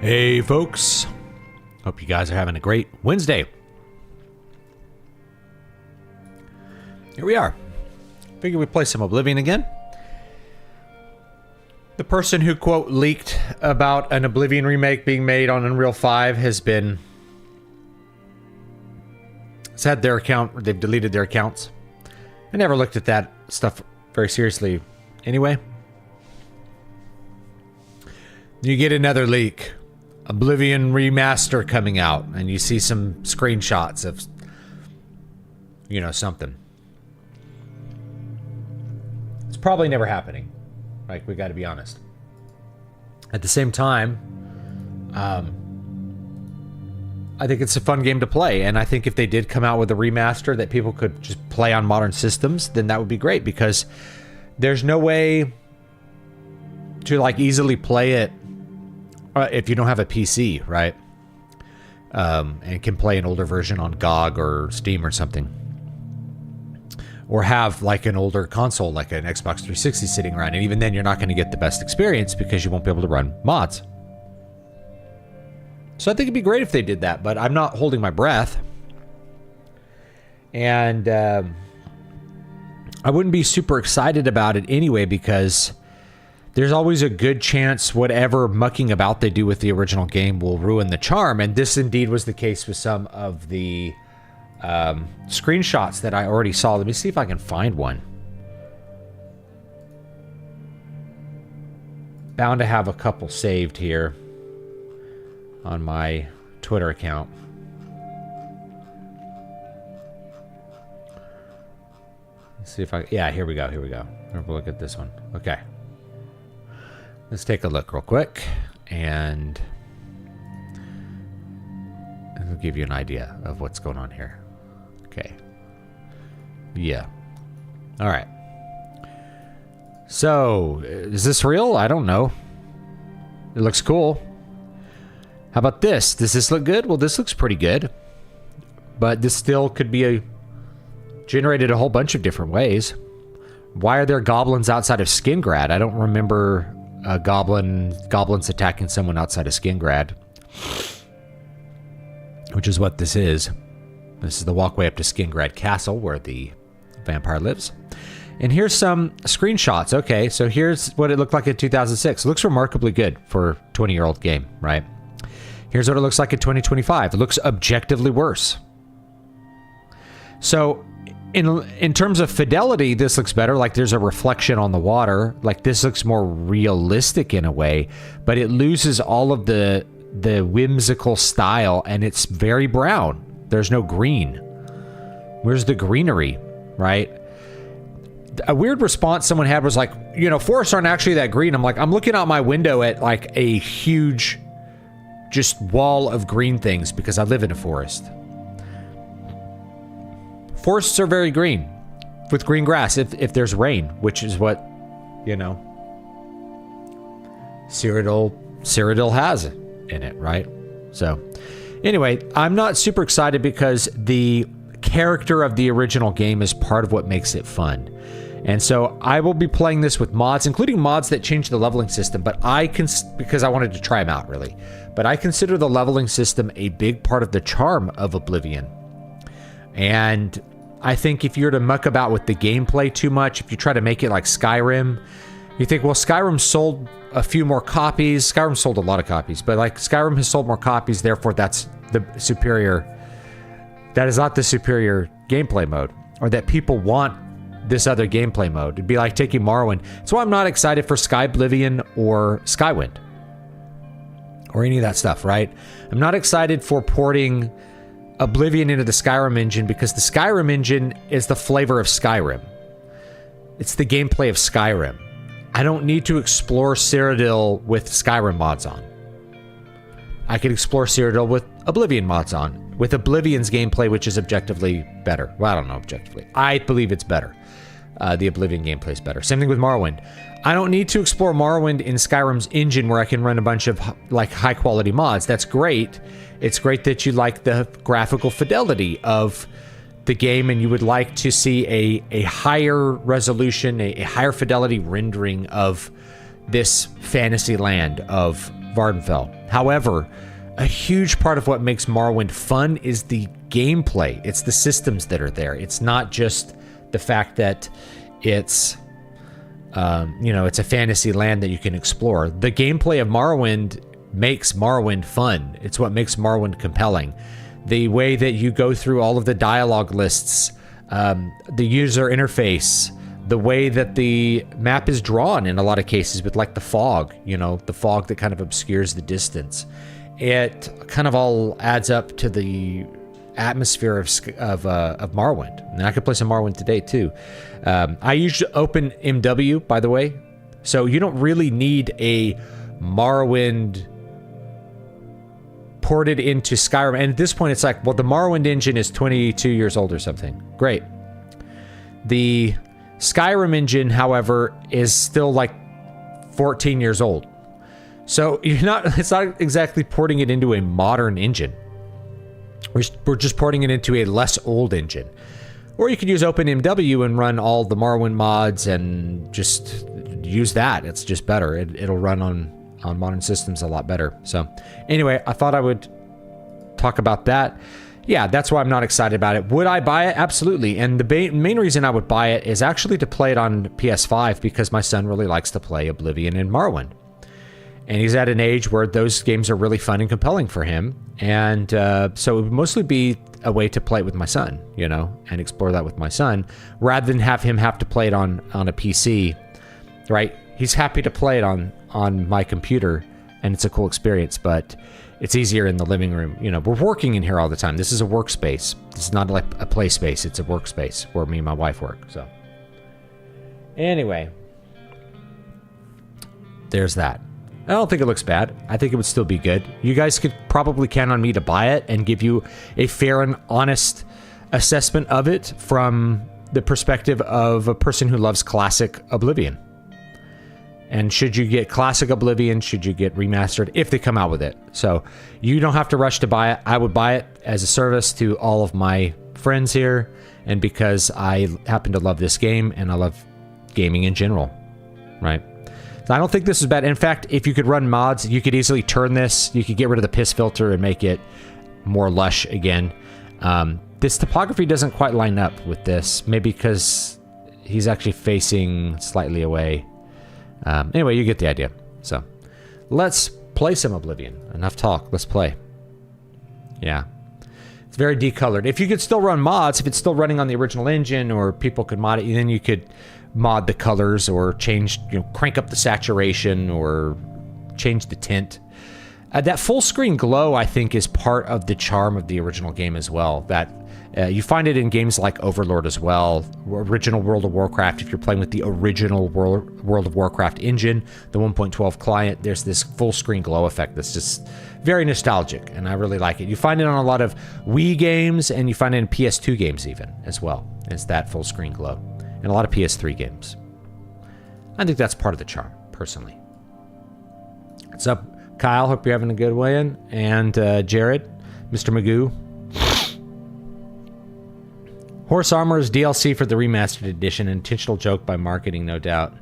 Hey folks, hope you guys are having a great Wednesday. Here we are. Figured we'd play some Oblivion again. The person who, quote, leaked about an Oblivion remake being made on Unreal 5 has had their account, they've deleted their accounts. I never looked at that stuff very seriously anyway. You get another leak. Oblivion remaster coming out, and you see some screenshots of, you know, something. It's probably never happening. Like, we got to be honest. At the same time, I think it's a fun game to play, and I think if they did come out with a remaster that people could just play on modern systems, then that would be great, because there's no way to, like, easily play it if you don't have a PC, right? And can play an older version on GOG or Steam or something. Or have, like, an older console, like an Xbox 360 sitting around. And even then, you're not going to get the best experience because you won't be able to run mods. So I think it'd be great if they did that, but I'm not holding my breath. And I wouldn't be super excited about it anyway, because there's always a good chance whatever mucking about they do with the original game will ruin the charm. And this indeed was the case with some of the screenshots that I already saw. Let me see if I can find one. Bound to have a couple saved here on my Twitter account. Let's see if I... Yeah, here we go. Have a look at this one. Okay. Let's take a look real quick, and it'll give you an idea of what's going on here. Okay. Yeah. All right. So, is this real? I don't know. It looks cool. How about this? Does this look good? Well, this looks pretty good. But this still could be generated a whole bunch of different ways. Why are there goblins outside of Skingrad? I don't remember goblins attacking someone outside of Skingrad, which is what this is. This is the walkway up to Skingrad Castle, where the vampire lives. And here's some screenshots. Okay, so here's what it looked like in 2006. It looks remarkably good for a 20-year-old game, right? Here's what it looks like in 2025. It looks objectively worse. So in terms of fidelity, this looks better. Like, there's a reflection on the water. Like, this looks more realistic in a way, but it loses all of the whimsical style, and it's very brown. There's no green. Where's the greenery, right? A weird response someone had was like, you know, forests aren't actually that green. I'm like, I'm looking out my window at, like, a huge just wall of green things because I live in a forest. Forests are very green, with green grass, if there's rain, which is what, you know, Cyrodiil has in it, right? So, anyway, I'm not super excited because the character of the original game is part of what makes it fun. And so I will be playing this with mods, including mods that change the leveling system, but because I wanted to try them out, really. But I consider the leveling system a big part of the charm of Oblivion. And I think if you're to muck about with the gameplay too much, if you try to make it like Skyrim, you think, well, Skyrim sold a few more copies. Skyrim sold a lot of copies, but like Skyrim has sold more copies, therefore that's the superior. That is not the superior gameplay mode, or that people want this other gameplay mode. It'd be like taking Morrowind. That's why I'm not excited for Oblivion or Skywind or any of that stuff, right? I'm not excited for porting Oblivion into the Skyrim engine because the Skyrim engine is the flavor of Skyrim. It's the gameplay of Skyrim. I don't need to explore Cyrodiil with Skyrim mods on. I could explore Cyrodiil with Oblivion mods on, with Oblivion's gameplay, which is objectively better. Well, I don't know objectively. I believe it's better. The Oblivion gameplay is better. Same thing with Morrowind. I don't need to explore Morrowind in Skyrim's engine where I can run a bunch of like high quality mods. That's great. It's great that you like the graphical fidelity of the game and you would like to see a higher resolution, a higher fidelity rendering of this fantasy land of Vardenfell. However, a huge part of what makes Morrowind fun is the gameplay. It's the systems that are there. It's not just the fact that it's, it's a fantasy land that you can explore. The gameplay of Morrowind makes Morrowind fun. It's what makes Morrowind compelling. The way that you go through all of the dialogue lists, the user interface, the way that the map is drawn in a lot of cases with like the fog, the fog that kind of obscures the distance. It kind of all adds up to the atmosphere of Morrowind. And I could play some Morrowind today too. I usually open MW, by the way. So you don't really need a Morrowind ported into Skyrim. And at this point, it's like, well, the Morrowind engine is 22 years old or something. Great. The Skyrim engine, however, is still like 14 years old. So it's not exactly porting it into a modern engine. We're just porting it into a less old engine. Or you could use OpenMW and run all the Morrowind mods and just use that. It's just better. It'll run on modern systems a lot better. So anyway, I thought I would talk about that. Yeah, that's why I'm not excited about it. Would I buy it? Absolutely. And the main reason I would buy it is actually to play it on PS5 because my son really likes to play Oblivion and Morrowind. And he's at an age where those games are really fun and compelling for him. And so it would mostly be a way to play it with my son, and explore that with my son, rather than have him have to play it on a PC, right? He's happy to play it on my computer, and it's a cool experience, but it's easier in the living room. We're working in here all the time. This is a workspace. This is not like a play space. It's a workspace where me and my wife work. So anyway, there's that. I don't think it looks bad. I think it would still be good. You guys could probably count on me to buy it and give you a fair and honest assessment of it from the perspective of a person who loves classic Oblivion. And should you get classic Oblivion, should you get remastered, if they come out with it. So you don't have to rush to buy it. I would buy it as a service to all of my friends here, and because I happen to love this game and I love gaming in general, right? I don't think this is bad. In fact, if you could run mods, you could easily turn this. You could get rid of the piss filter and make it more lush again. This topography doesn't quite line up with this. Maybe because he's actually facing slightly away. Anyway, you get the idea. So let's play some Oblivion. Enough talk. Let's play. Yeah. It's very decolored. If you could still run mods, if it's still running on the original engine, or people could mod it, then you could mod the colors or change, crank up the saturation or change the tint. That full screen glow, I think, is part of the charm of the original game as well. That you find it in games like Overlord as well, original World of Warcraft. If you're playing with the original World of Warcraft engine, the 1.12 client, there's this full screen glow effect that's just very nostalgic, and I really like it. You find it on a lot of Wii games, and you find it in PS2 games even as well. It's that full screen glow. And a lot of PS3 games. I think that's part of the charm, personally. What's up, Kyle? Hope you're having a good win. And Jared, Mr. Magoo. Horse Armor is DLC for the remastered edition. Intentional joke by marketing, no doubt.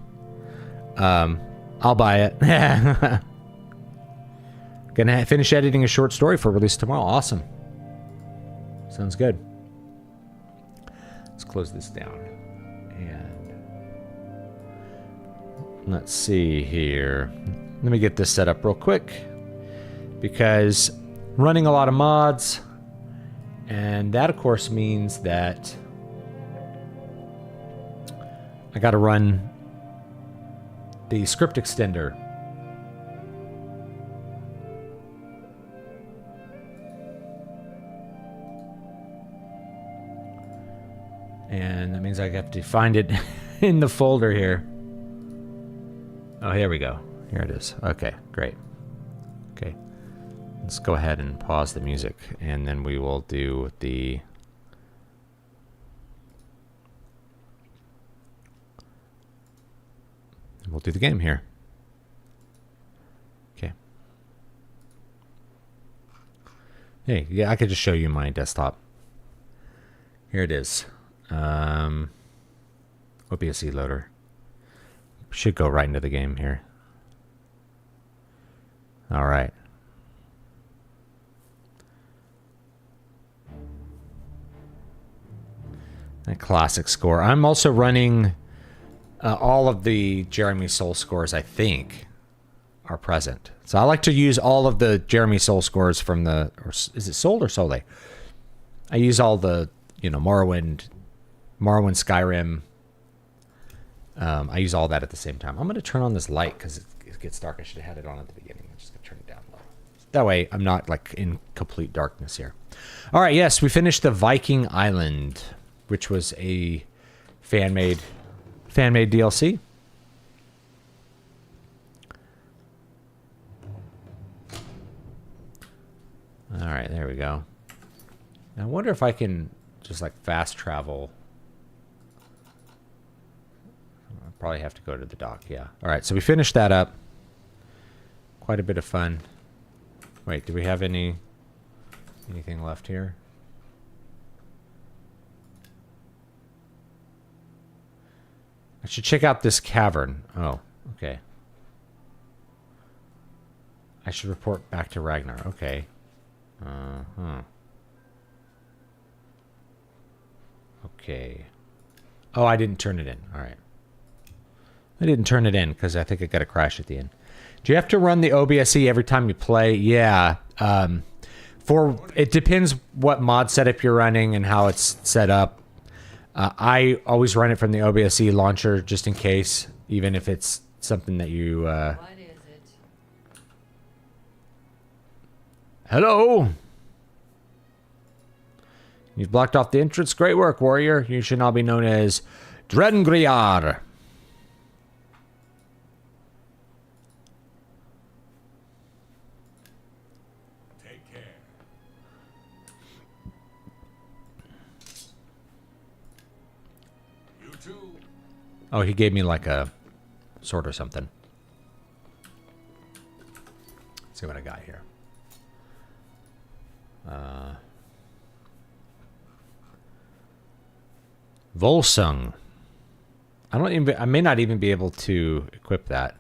I'll buy it. Gonna finish editing a short story for release tomorrow. Awesome. Sounds good. Let's close this down. And let's see here. Let me get this set up real quick, because running a lot of mods, and that of course means that I got to run the script extender. And that means I have to find it in the folder here. Oh, here we go. Here it is. Okay, great. Okay. Let's go ahead and pause the music, and then we will do the... We'll do the game here. Okay. Hey, yeah, I could just show you my desktop. Here it is. OBSE loader. Should go right into the game here. All right. A classic score. I'm also running all of the Jeremy Soul scores, I think, are present. So I like to use all of the Jeremy Soul scores from the... Or is it Soul or Soleil? I use all the, you know, Morrowind, Skyrim. I use all that at the same time. I'm going to turn on this light because it gets dark. I should have had it on at the beginning. I'm just going to turn it down low. That way I'm not like in complete darkness here. All right, yes, we finished the Viking Island, which was a fan-made DLC. All right, there we go. I wonder if I can just like fast travel. I'll probably have to go to the dock, yeah. All right, so we finished that up. Quite a bit of fun. Wait, do we have anything left here? I should check out this cavern. Oh, okay. I should report back to Ragnar. Okay. Okay. Oh, I didn't turn it in. All right. I didn't turn it in because I think it got a crash at the end. Do you have to run the OBSE every time you play? Yeah. It depends what mod setup you're running and how it's set up. I always run it from the OBSE launcher just in case, even if it's something that you... What is it? Hello? You've blocked off the entrance. Great work, warrior. You should now be known as Drengriar. Take care. You too. Oh, he gave me like a sword or something. Let's see what I got here. Volsung. I may not even be able to equip that.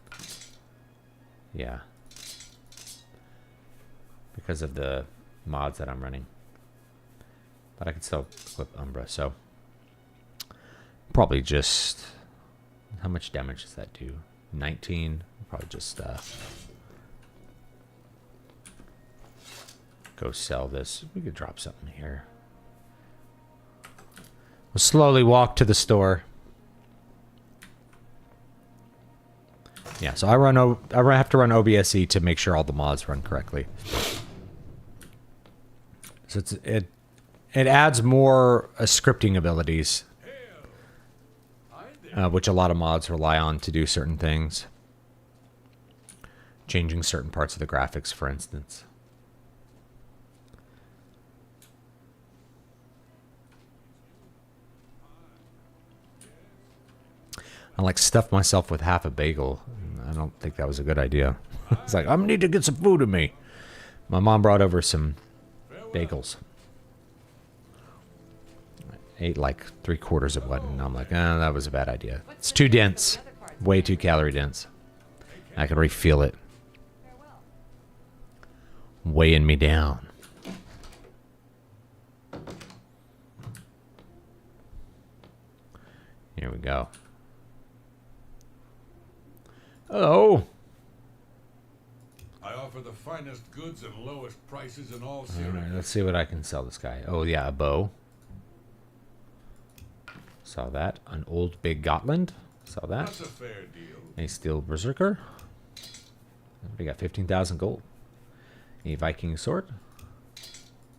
Yeah. Because of the mods that I'm running. But I can still equip Umbra, so probably just... How much damage does that do? 19. Probably just go sell this. We could drop something here. We'll slowly walk to the store. Yeah, so I have to run OBSE to make sure all the mods run correctly. So it adds more scripting abilities, which a lot of mods rely on to do certain things. Changing certain parts of the graphics, for instance. I like stuffed myself with half a bagel. I don't think that was a good idea. It's like, I need to get some food in me. My mom brought over some bagels. I ate like 3/4 of one, and I'm like, that was a bad idea. It's too dense. Way too calorie dense. I can already feel it weighing me down. Here we go. Hello. I offer the finest goods and lowest prices in all series. All right, let's see what I can sell this guy. Oh, yeah, a bow. Saw that. An old big Gotland. Saw that. That's a fair deal. A steel berserker. We got 15,000 gold. A Viking sword.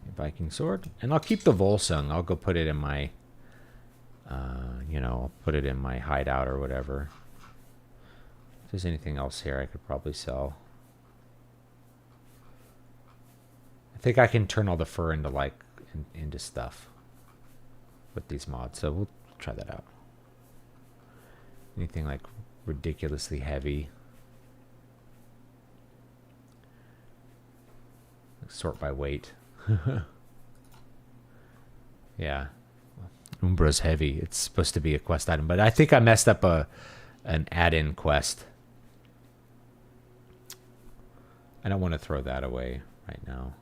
A Viking sword. And I'll keep the Volsung. I'll go put it in my, I'll put it in my hideout or whatever. If there's anything else here I could probably sell. I think I can turn all the fur into into stuff with these mods, so we'll try that out. Anything like ridiculously heavy. Sort by weight. Yeah. Umbra's heavy. It's supposed to be a quest item, but I think I messed up an add-in quest. I don't want to throw that away right now.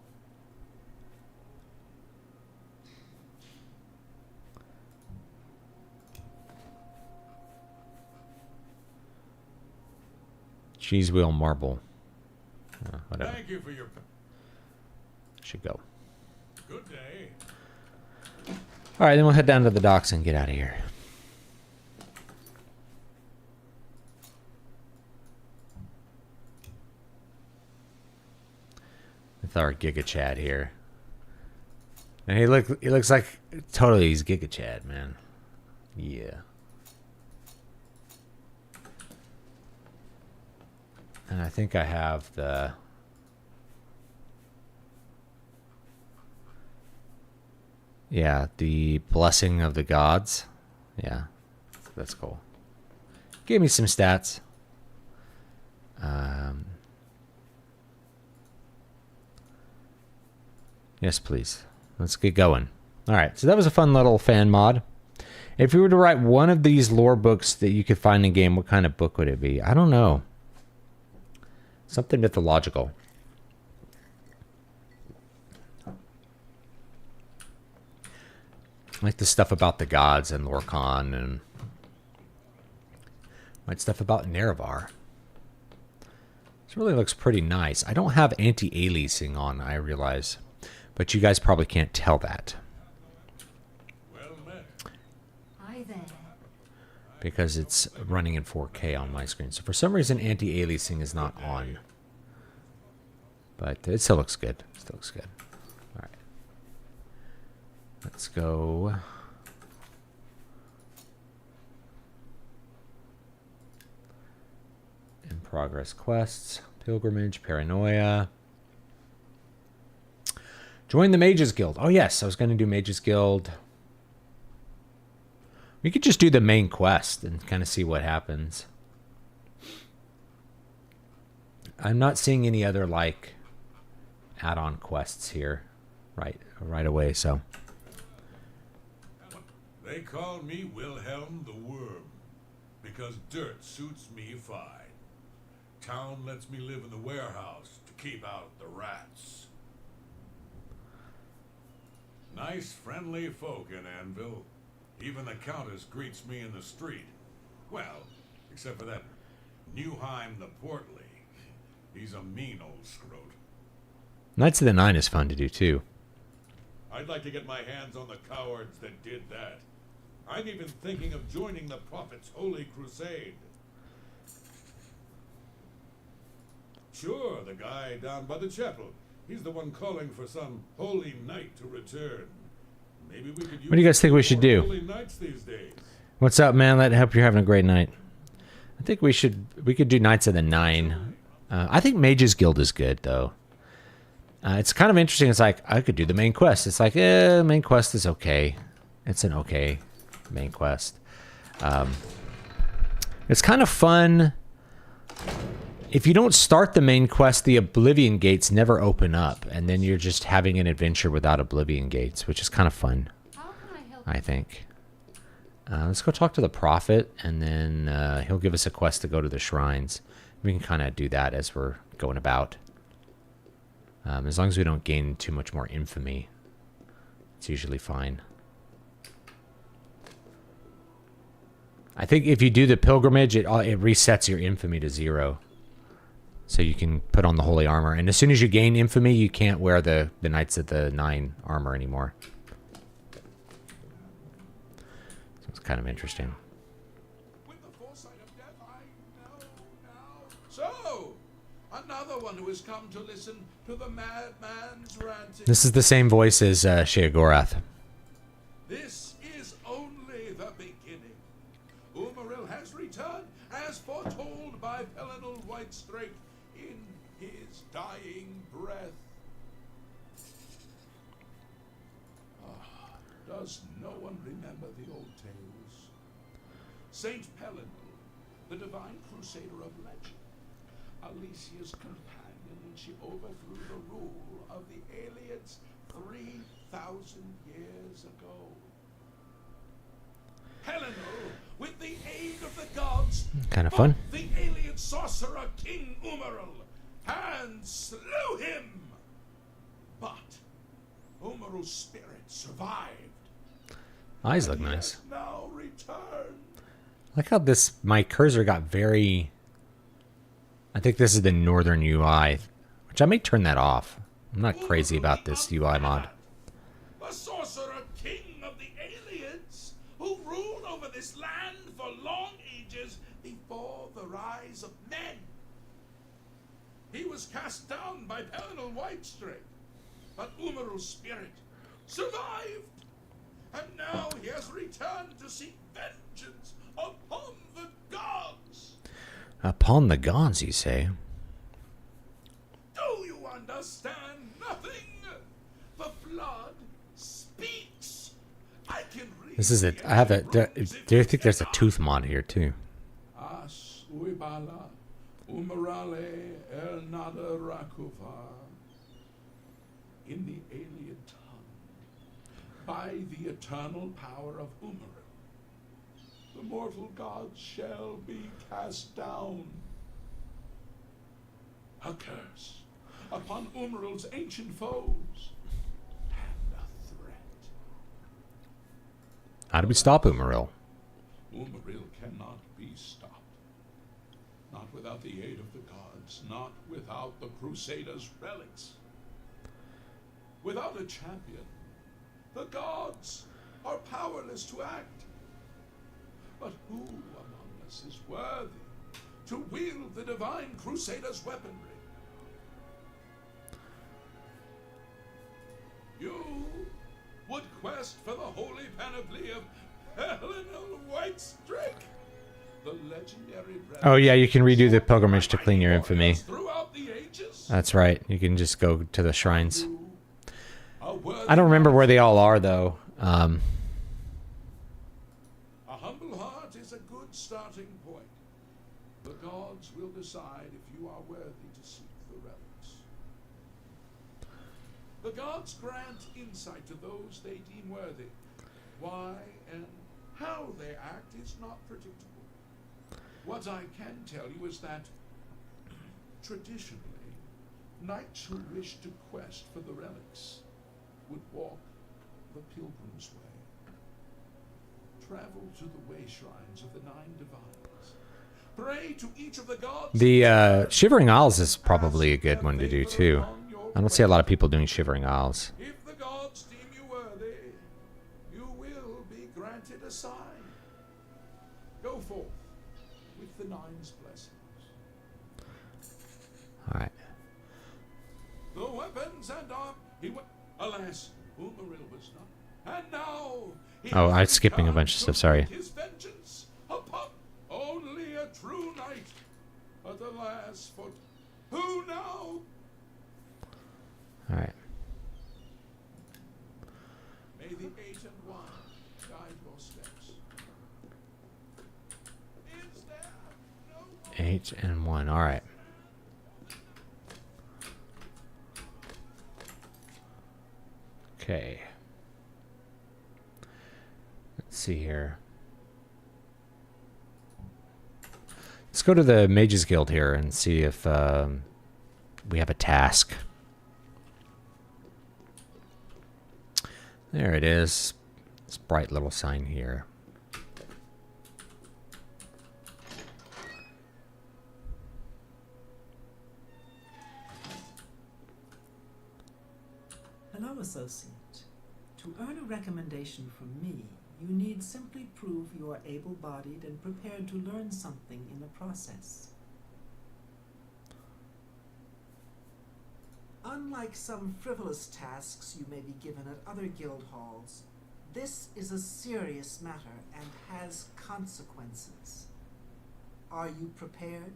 Cheese wheel marble. Whatever. Thank you for your Should go. good day. All right, then we'll head down to the docks and get out of here. With our Giga Chad here. And he looks like totally he's Giga Chad, man. Yeah. And I think I have the the blessing of the gods. Yeah, that's cool. Give me some stats. Yes, please. Let's get going. All right, so that was a fun little fan mod. If you were to write one of these lore books that you could find in game, what kind of book would it be? I don't know. Something mythological. Like the stuff about the gods and Lorcan, and like stuff about Nerevar. This really looks pretty nice. I don't have anti-aliasing on, I realize, but you guys probably can't tell that. Well met. Hi there. Because it's running in 4K on my screen. So for some reason, anti-aliasing is not on. But it still looks good. Still looks good. All right. Let's go. In progress quests. Pilgrimage, Paranoia. Join the Mages Guild. Oh yes, I was going to do Mages Guild. We could just do the main quest and kind of see what happens. I'm not seeing any other like add-on quests here right away, so. They call me Wilhelm the Worm because dirt suits me fine. Town lets me live in the warehouse to keep out the rats. Nice, friendly folk in Anvil. Even the Countess greets me in the street. Well, except for that Newheim the Portly. He's a mean old scrote. Knights of the Nine is fun to do too. I'd like to get my hands on the cowards that did that. I'm even thinking of joining the Prophet's Holy Crusade. Sure, the guy down by the chapel. He's the one calling for some holy knight to return. Maybe we could use What do you guys think we should do? holy knights these days. What's up, man? I hope you're having a great night. I think we could do Knights of the Nine. I think Mages Guild is good though. It's kind of interesting. It's like I could do the main quest. It's like, main quest is okay. It's an okay main quest. It's kind of fun. If you don't start the main quest, the Oblivion gates never open up, and then you're just having an adventure without Oblivion gates, which is kind of fun. How can I help? I think. Let's go talk to the Prophet, and then he'll give us a quest to go to the shrines. We can kind of do that as we're going about. As long as we don't gain too much more infamy, it's usually fine. I think if you do the pilgrimage, it resets your infamy to 0. So you can put on the holy armor. And as soon as you gain infamy, you can't wear the Knights of the Nine armor anymore. So it's kind of interesting. With the foresight of death, I know now. So, another one who has come to listen to the madman's ranting. This is the same voice as Sheogorath. This is only the beginning. Umaril has returned, as foretold by Pelinal Whitestrake in his dying breath. Does no one remember the old tales? Saint Pelinal, the divine crusader of legend, Alicia's companion when she overthrew the rule of the Aliens 3,000 years ago. Pelinal, with the aid of the gods, Kind of fun. the alien sorcerer King Umaril, has and slew him. But Umarul's spirit survived. Eyes look He nice. has now returned. I like how my cursor got very... I think this is the northern UI, which I may turn that off. I'm not crazy about this UI mod. The sorcerer king of the aliens, who ruled over this land for long ages before the rise of men. He was cast down by Pelinal Whitestrake, but Umarul's spirit survived, and now he has returned to seek vengeance upon the gods. Upon the gods, you say? Do you understand nothing? The blood speaks. I can read. This is it. I have a... Do you think there's a tooth mod here, too? As uibala umarale el nada rakuva. In the alien tongue, by the eternal power of Umaril, the mortal gods shall be cast down. A curse upon Umaril's ancient foes, and a threat. How do we stop Umaril? Umaril cannot be stopped. Not without the aid of the gods, not without the Crusaders' relics. Without a champion, the gods are powerless to act. But who among us is worthy to wield the divine Crusaders' weaponry? You would quest for the holy panoply of Pelinal Whitestrake, the legendary. Oh, yeah, you can redo the pilgrimage to clean your infamy. Throughout the ages, That's right. You can just go to the shrines. a worthy I don't remember where they all are, though. A humble heart is a good starting point. The gods will decide if you are worthy to seek the relics. The gods grant insight to those they deem worthy. Why and how they act is not predictable. What I can tell you is that, traditionally, knights who wish to quest for the relics would walk the pilgrim's way. Travel to the way shrines of the 9 divines. Pray to each of the gods. The Shivering Isles is probably a good one to do, too. I don't see a lot of people doing Shivering Isles. If the gods deem you worthy, you will be granted a sign. Go forth with the 9's blessings. Alright. The weapons and arm. Alas, Umaril was not. And now. Oh, I'm skipping a bunch of stuff, sorry. His vengeance upon only a true knight. But alas, for who now? Alright. May the 8 and 1 guide your steps. Is there no 8 and 1. Alright. Okay. Let's see here. Let's go to the Mages Guild here and see if we have a task. There it is. This bright little sign here. Hello, associate. To earn a recommendation from me, you need simply prove you are able-bodied and prepared to learn something in the process. Unlike some frivolous tasks you may be given at other guild halls, this is a serious matter and has consequences. Are you prepared?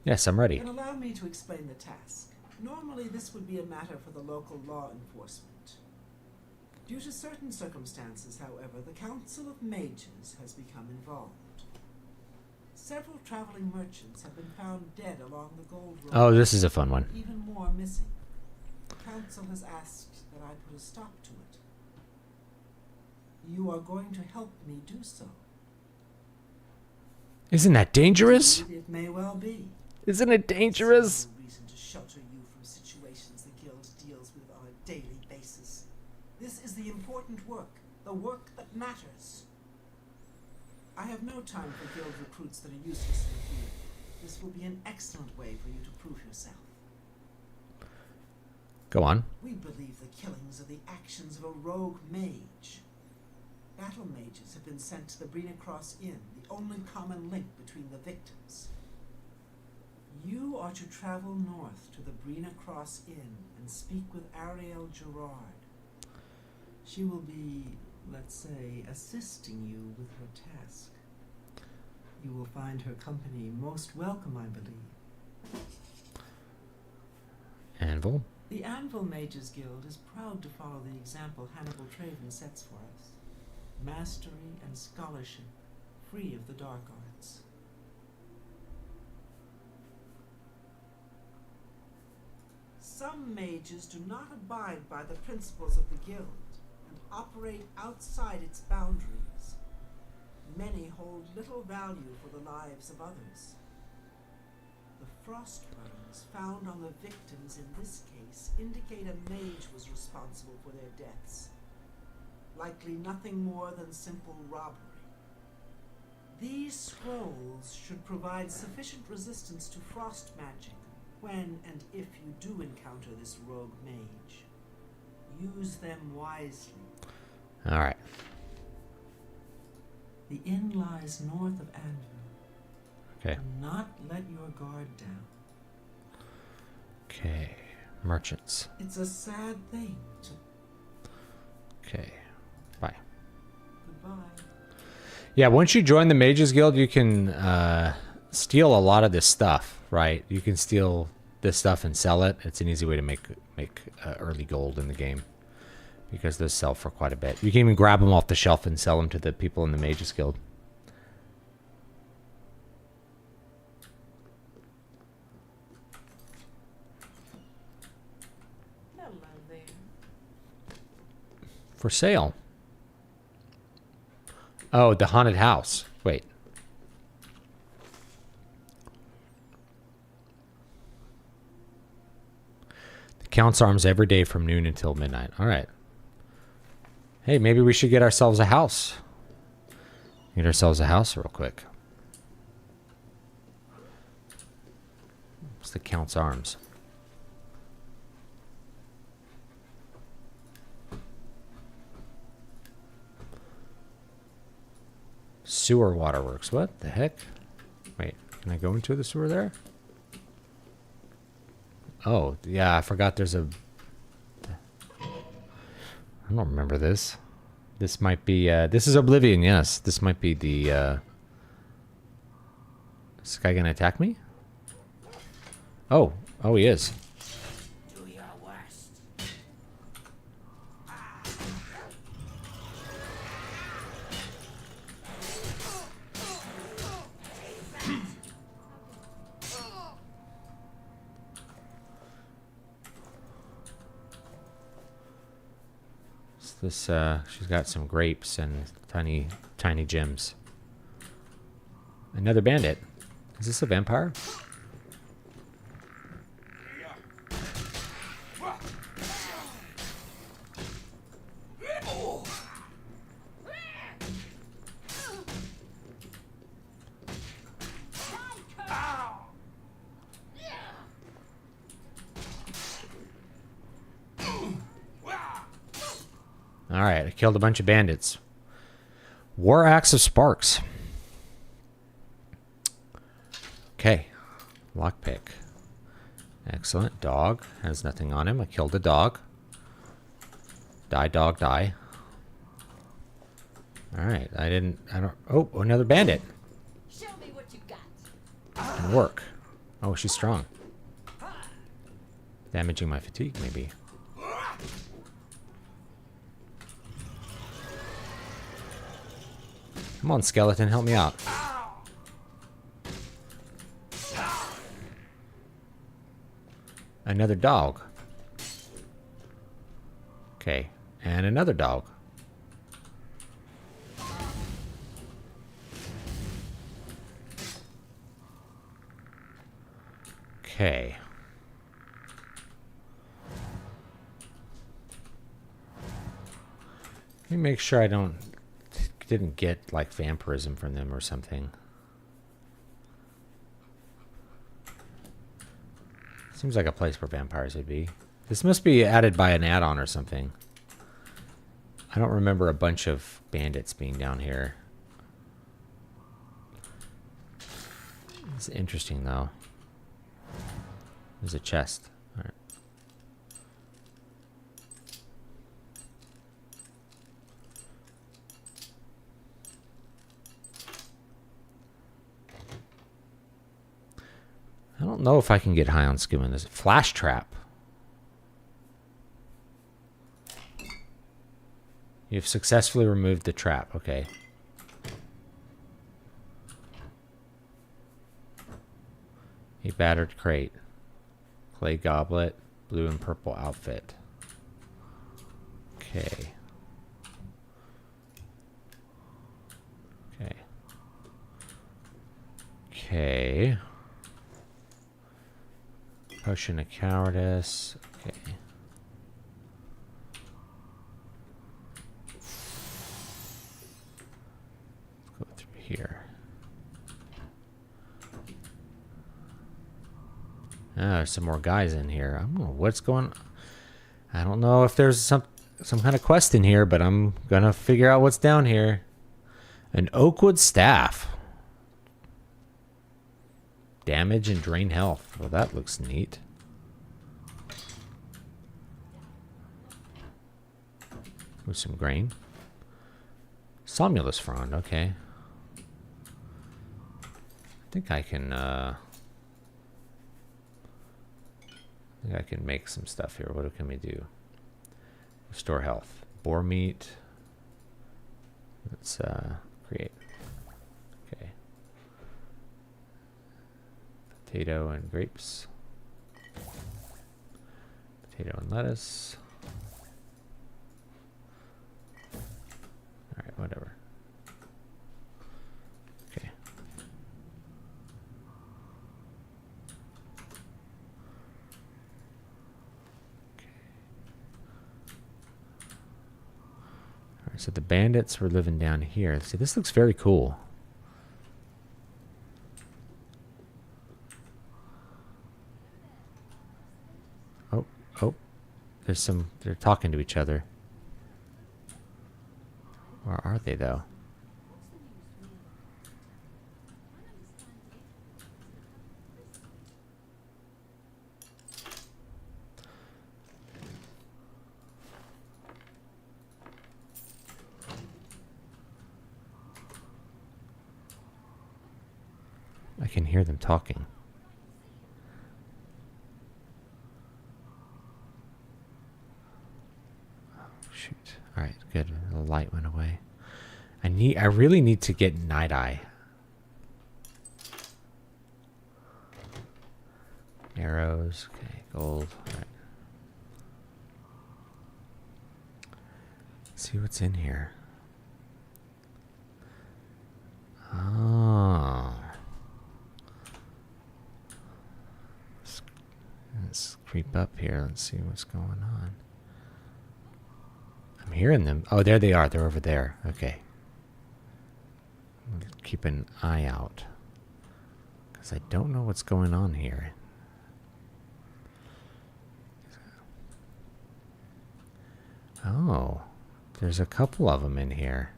Yes, I'm ready. Then allow me to explain the task. Normally, this would be a matter for the local law enforcement. Due to certain circumstances, however, the Council of Mages has become involved. Several traveling merchants have been found dead along the Gold Road. Oh, this is a fun one. Even more missing. The Council has asked that I put a stop to it. You are going to help me do so. Isn't that dangerous? It may well be. Isn't it dangerous? There's no reason to shelter you from situations the Guild deals with on a daily basis. This is the important work, the work that matters. I have no time for Guild recruits that are useless in the field. This will be an excellent way for you to prove yourself. Go on. We believe the killings are the actions of a rogue mage. Battle mages have been sent to the Brina Cross Inn, the only common link between the victims. You are to travel north to the Brina Cross Inn and speak with Ariel Gerard. She will be, let's say, assisting you with her task. You will find her company most welcome, I believe. Anvil. The Anvil Mages Guild is proud to follow the example Hannibal Traven sets for us. Mastery and scholarship, free of the dark arts. Some mages do not abide by the principles of the guild and operate outside its boundaries. Many hold little value for the lives of others. The frost burns found on the victims in this case indicate a mage was responsible for their deaths. Likely nothing more than simple robbery. These scrolls should provide sufficient resistance to frost magic when and if you do encounter this rogue mage. Use them wisely. All right. The inn lies north of Anvil. Okay. Do not let your guard down. Okay. Merchants. It's a sad thing to... Okay. Bye. Goodbye. Yeah, once you join the Mages Guild, you can steal a lot of this stuff, right? You can steal this stuff and sell it. It's an easy way to make early gold in the game because those sell for quite a bit. You can even grab them off the shelf and sell them to the people in the Mages Guild. Hello there. For sale. Oh, the haunted house. Wait. The Count's Arms every day from noon until midnight. All right. Hey, maybe we should get ourselves a house. Get ourselves a house real quick. It's the Count's Arms. Sewer waterworks. What the heck? Wait, can I go into the sewer there? Oh, yeah, I forgot there's a... I don't remember this. This might be, this is Oblivion, yes. This might be the, Is this guy gonna attack me? Oh, he is. Do your worst. This, she's got some grapes and tiny gems. Another bandit. Is this a vampire? Alright, I killed a bunch of bandits. War Axe of Sparks. Okay. Lockpick. Excellent. Dog. Has nothing on him. I killed a dog. Die, dog, die. Alright, oh, another bandit. Show me what you got. Can work. Oh, she's strong. Damaging my fatigue, maybe. Come on, skeleton, help me out. Another dog. Okay, and another dog. Okay. Let me make sure I didn't get like vampirism from them or something. Seems like a place where vampires would be. This must be added by an add-on or something. I don't remember a bunch of bandits being down here. It's interesting though. There's a chest. All right. I don't know if I can get high on skimming this. Flash trap. You've successfully removed the trap. Okay. A battered crate. Clay goblet. Blue and purple outfit. Okay. Okay. Okay. Potion of cowardice. Okay. Let's go through here. Ah, there's some more guys in here. I don't know what's going on. I don't know if there's some kind of quest in here, but I'm gonna figure out what's down here. An oakwood staff. Damage and drain health. Well, that looks neat. With some grain. Somnolus frond, okay. I think I can make some stuff here. What can we do? Restore health. Boar meat. Let's create. Okay. Potato and grapes. Potato and lettuce. Alright, whatever. Okay. Alright, so the bandits were living down here. See, this looks very cool. Oh, there's some, they're talking to each other. Where are they, though? I can hear them talking. Shoot. All right, good. The light went away. I really need to get Night Eye. Arrows. Okay, gold. All right. Let's see what's in here. Oh. Let's creep up here. Let's see what's going on. I'm hearing them. Oh, there they are. They're over there. Okay. Keep an eye out. Because I don't know what's going on here. Oh. There's a couple of them in here.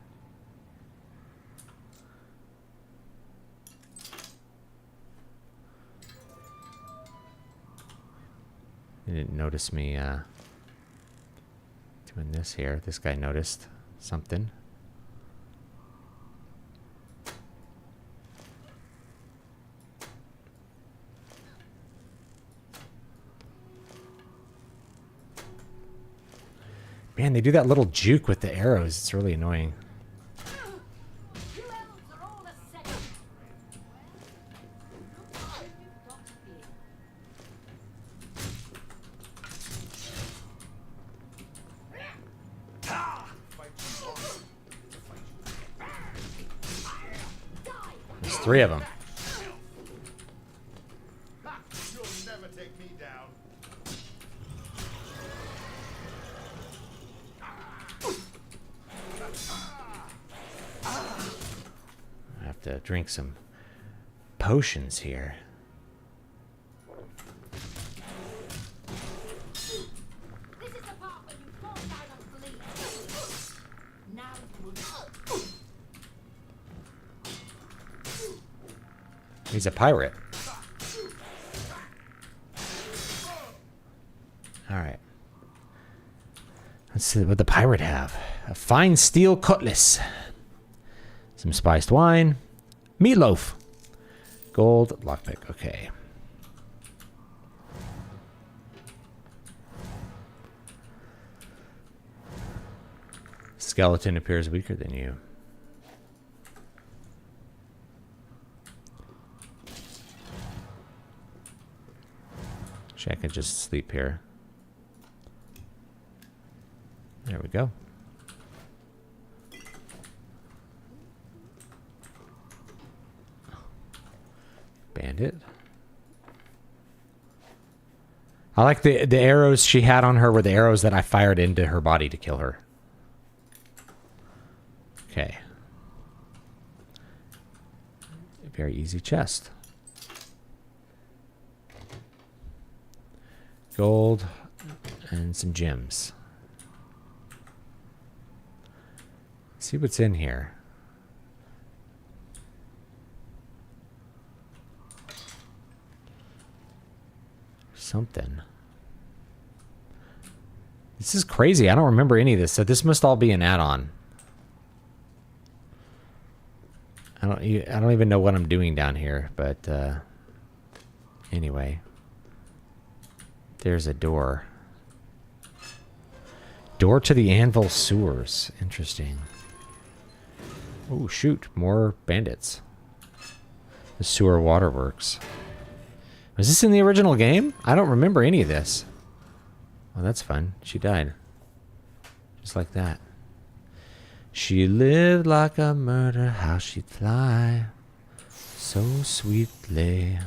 They didn't notice me doing this here. This guy noticed something. Man, they do that little juke with the arrows. It's really annoying. You elves are all the same. There's 3 of them. You'll drink some potions here. This is the part where you fall down and bleed. Now you will. He's a pirate. Alright. Let's see what the pirate have. A fine steel cutlass. Some spiced wine. Meatloaf. Gold lockpick. Okay. Skeleton appears weaker than you. Actually, I could just sleep here. There we go. Bandit. I like the arrows she had on her were the arrows that I fired into her body to kill her. Okay. A very easy chest. Gold and some gems. Let's see what's in here. Something. This is crazy. I don't remember any of this. So this must all be an add-on. I don't even know what I'm doing down here, but anyway. There's a door. Door to the Anvil sewers. Interesting. Oh, shoot. More bandits. The sewer waterworks. Was this in the original game? I don't remember any of this. Oh, that's fun. She died. Just like that. She lived like a murder. How she'd fly so sweetly.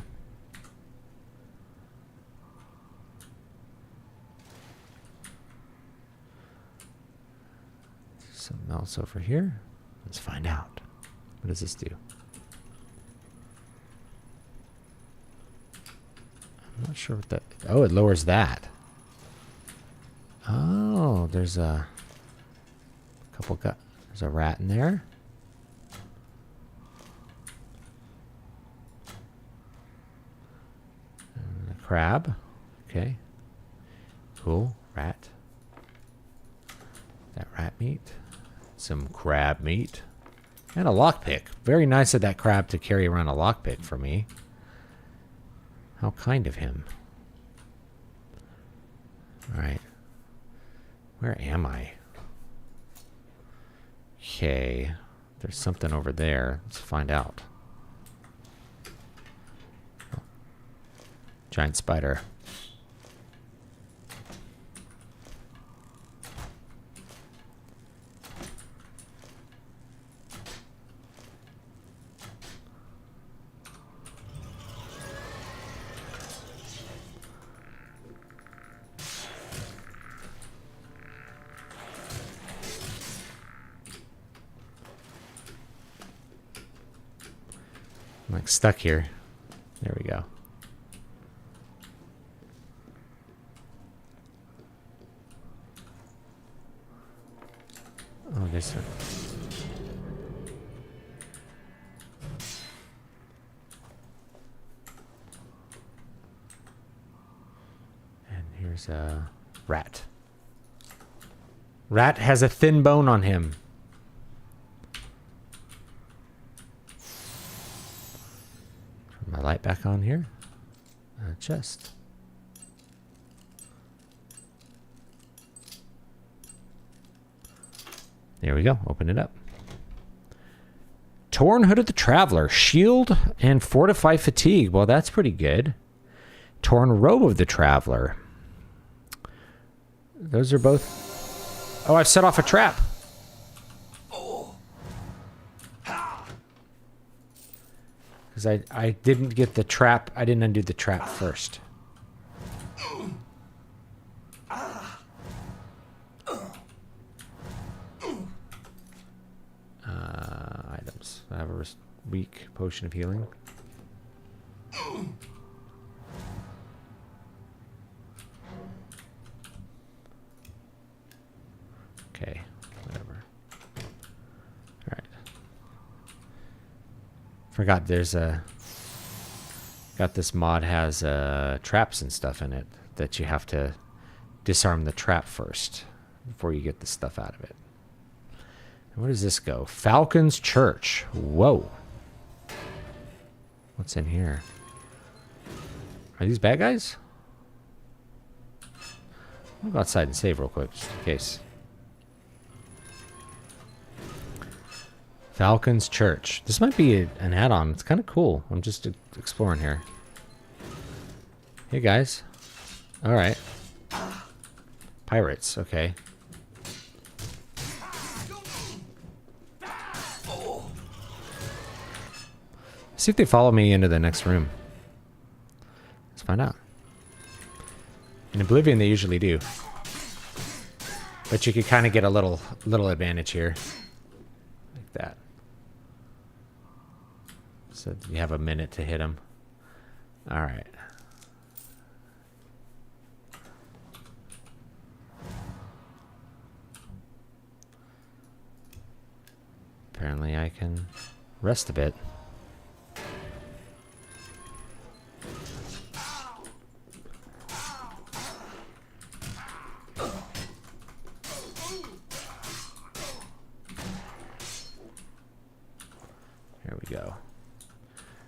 Something else over here. Let's find out. What does this do? I'm not sure what that... Oh, it lowers that. Oh, there's a couple... There's a rat in there. And a crab. Okay. Cool. Rat. That rat meat. Some crab meat. And a lockpick. Very nice of that crab to carry around a lockpick for me. How kind of him. Alright. Where am I? Okay. There's something over there. Let's find out. Oh. Giant spider. I'm like stuck here. There we go. Oh, this one. And here's a rat. Rat has a thin bone on him. My light back on here. Chest. There we go. Open it up. Torn Hood of the Traveler. Shield and Fortify Fatigue. Well, that's pretty good. Torn Robe of the Traveler. Those are both... Oh, I've set off a trap. Because I didn't get the trap. I didn't undo the trap first. Items. I have a Weak potion of healing. Okay, whatever. Alright. Forgot there's a... Got this mod has traps and stuff in it that you have to disarm the trap first before you get the stuff out of it. And where does this go? Falcon's Church. Whoa. What's in here? Are these bad guys? I'll go outside and save real quick, just in case. Falcon's Church. This might be an add-on. It's kind of cool. I'm just exploring here. Hey, guys. All right. Pirates. Okay. See if they follow me into the next room. Let's find out. In Oblivion, they usually do. But you could kind of get a little advantage here. Like that. So you have a minute to hit them. All right. Apparently I can rest a bit. Here we go.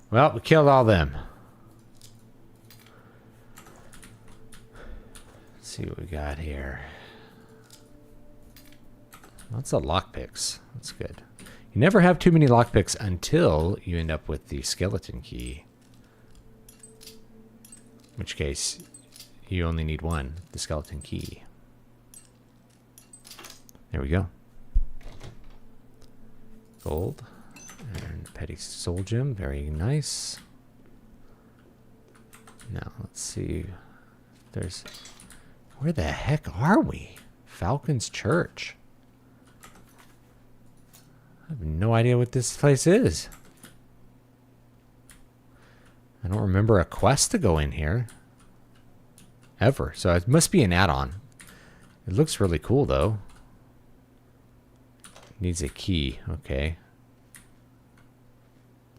Well, we killed all them. Let's see what we got here. Lots of lockpicks. That's good. You never have too many lockpicks until you end up with the skeleton key. In which case, you only need one, the skeleton key. There we go. Gold. And petty soul gem, very nice. Now, let's see. There's... Where the heck are we? Falcon's Church. I have no idea what this place is. I don't remember a quest to go in here. Ever. So it must be an add-on. It looks really cool, though. Needs a key. Okay.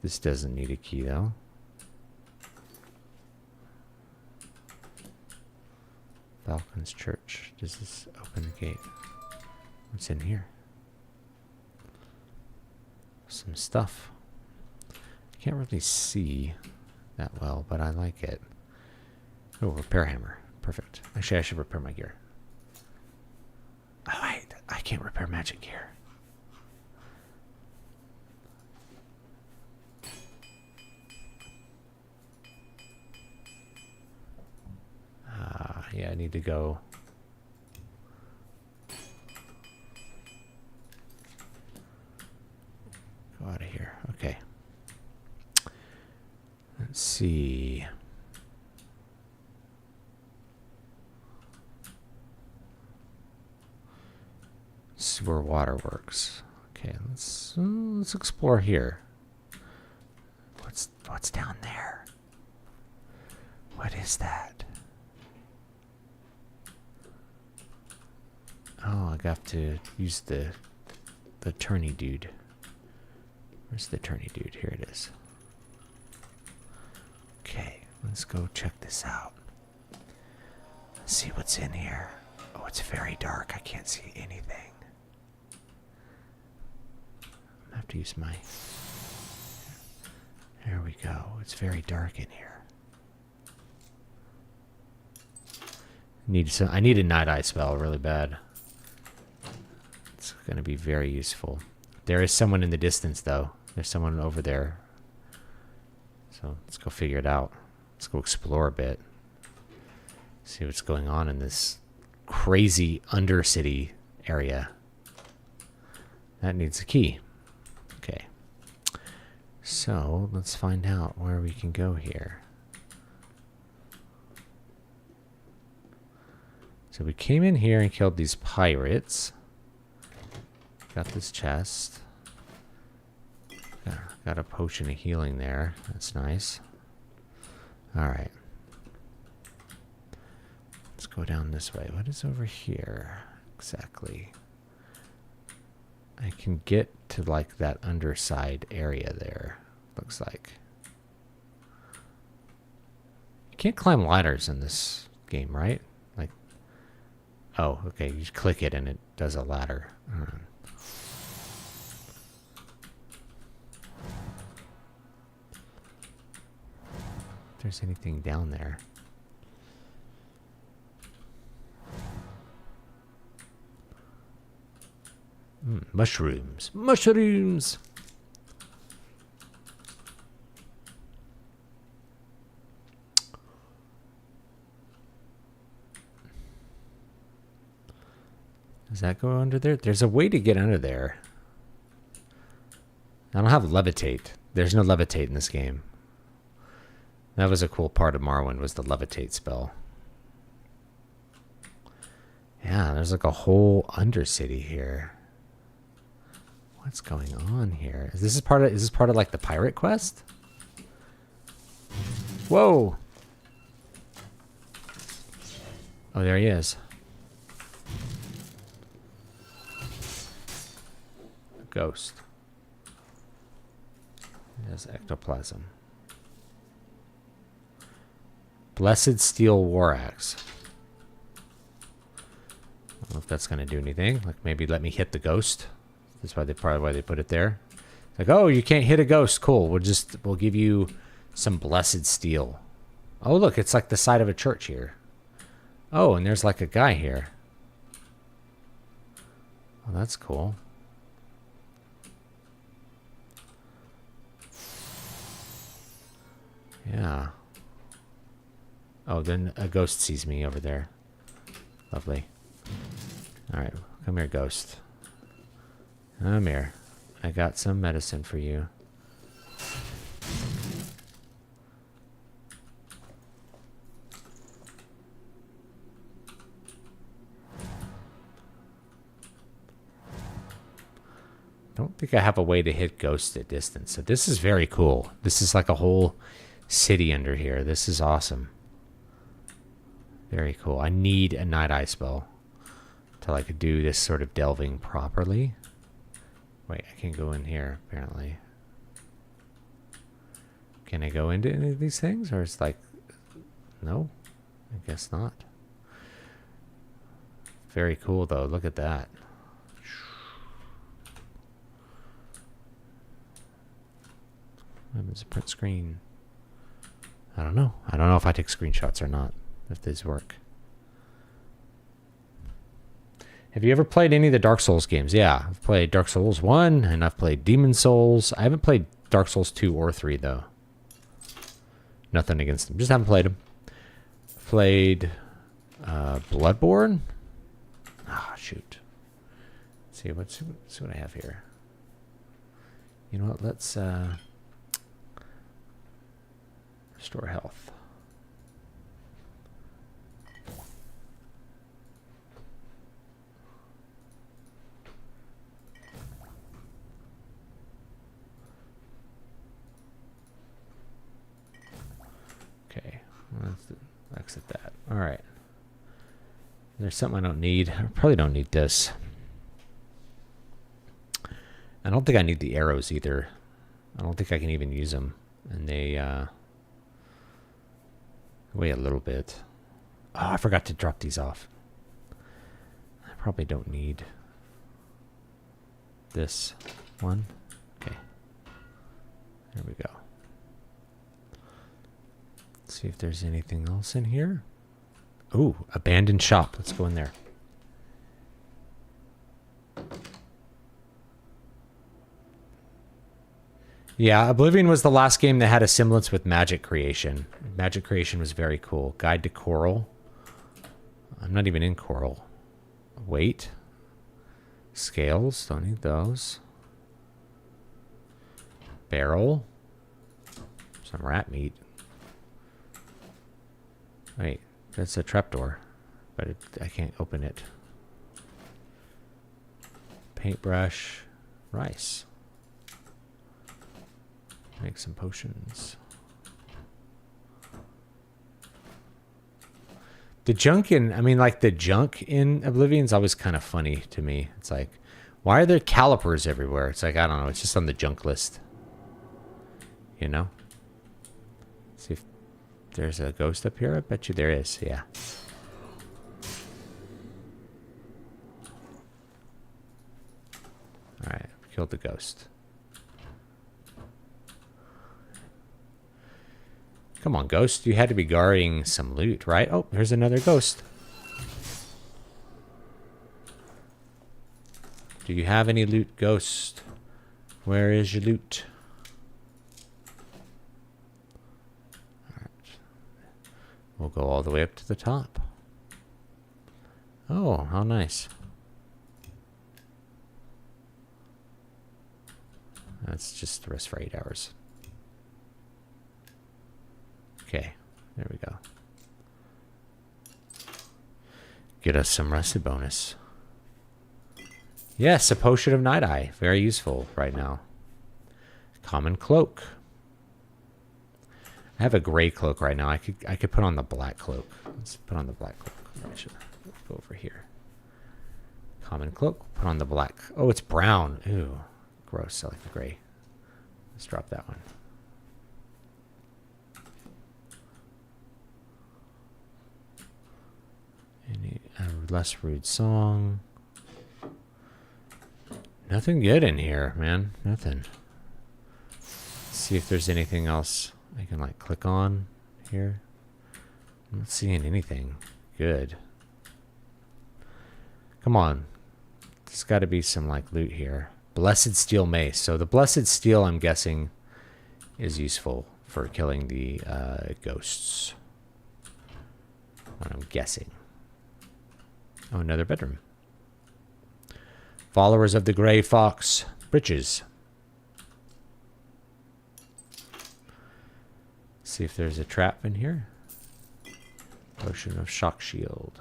This doesn't need a key, though. Falcon's Church. Does this open the gate? What's in here? Some stuff. Can't really see that well, but I like it. Oh, repair hammer. Perfect. Actually, I should repair my gear. Oh, wait. I can't repair magic gear. Yeah, I need to go. Go out of here. Okay. Let's see. This is where water works. Okay, let's explore here. What's down there? What is that? Oh, I got to use the turny dude. Where's the turny dude? Here it is. Okay, let's go check this out. Let's see what's in here. Oh, it's very dark. I can't see anything. I have to use my... There we go. It's very dark in here. I need a night eye spell really bad. It's going to be very useful. There is someone in the distance, though. There's someone over there. So let's go figure it out. Let's go explore a bit. See what's going on in this crazy undercity area. That needs a key. Okay. So let's find out where we can go here. So we came in here and killed these pirates. Got this chest. Got a potion of healing there. That's nice. Alright. Let's go down this way. What is over here exactly? I can get to like that underside area there. Looks like. You can't climb ladders in this game, right? Like, oh, okay. You just click it and it does a ladder. If there's anything down there. Mushrooms. Mushrooms! Does that go under there? There's a way to get under there. I don't have levitate. There's no levitate in this game. That was a cool part of Morrowind, was the levitate spell. Yeah, there's like a whole undercity here. What's going on here? Is this part of like the pirate quest? Whoa! Oh, there he is. A ghost. It has ectoplasm. Blessed Steel War Axe. I don't know if that's going to do anything. Like maybe let me hit the ghost. That's probably why they put it there. Like, oh, you can't hit a ghost. Cool. We'll give you some blessed steel. Oh, look, it's like the side of a church here. Oh, and there's like a guy here. Oh, that's cool. Yeah. Oh, then a ghost sees me over there. Lovely. Alright, come here, ghost. Come here. I got some medicine for you. Don't think I have a way to hit ghosts at distance. So this is very cool. This is like a whole city under here. This is awesome. Very cool. I need a night eye spell to like do this sort of delving properly. Wait, I can go in here apparently. Can I go into any of these things, or it's like, no, I guess not. Very cool though. Look at that. It's a print screen. I don't know. I don't know if I take screenshots or not. If these work. Have you ever played any of the Dark Souls games? Yeah, I've played Dark Souls 1 and I've played Demon Souls. I haven't played Dark Souls 2 or 3 though. Nothing against them. Just haven't played them. Played Bloodborne. Ah, shoot. Let's see what I have here. You know what? Let's restore health. Okay, let's exit that. All right. There's something I don't need. I probably don't need this. I don't think I need the arrows either. I don't think I can even use them. And they weigh a little bit. Oh, I forgot to drop these off. I probably don't need this one. Okay. There we go. Let's see if there's anything else in here. Ooh, abandoned shop. Let's go in there. Yeah, Oblivion was the last game that had a semblance with magic creation. Magic creation was very cool. Guide to Coral. I'm not even in Coral. Weight. Scales. Don't need those. Barrel. Some rat meat. Wait, that's a trapdoor. But I can't open it. Paintbrush. Rice. Make some potions. The junk in, I mean, like the junk in Oblivion's always kind of funny to me. It's like, why are there calipers everywhere? It's like, I don't know. It's just on the junk list. You know? See if there's a ghost up here. I bet you there is. Yeah. Alright. Killed the ghost. Come on, ghost. You had to be guarding some loot, right? Oh, here's another ghost. Do you have any loot, ghost? Where is your loot? Alright. We'll go all the way up to the top. Oh, how nice. That's just the rest for 8 hours. Okay, there we go. Get us some rusted bonus. Yes, a potion of Night Eye. Very useful right now. Common cloak. I have a gray cloak right now. I could put on the black cloak. Let's put on the black cloak. I should go over here. Common cloak. Put on the black. Oh, it's brown. Ooh, gross. I like the gray. Let's drop that one. A less rude song. Nothing good in here, man. Nothing. Let's see if there's anything else I can like click on here. I'm not seeing anything good. Come on. There's got to be some like loot here. Blessed Steel Mace. So the Blessed Steel, I'm guessing, is useful for killing the ghosts. What I'm guessing. Oh, another bedroom. Followers of the Grey Fox. Breeches. See if there's a trap in here. Potion of Shock Shield.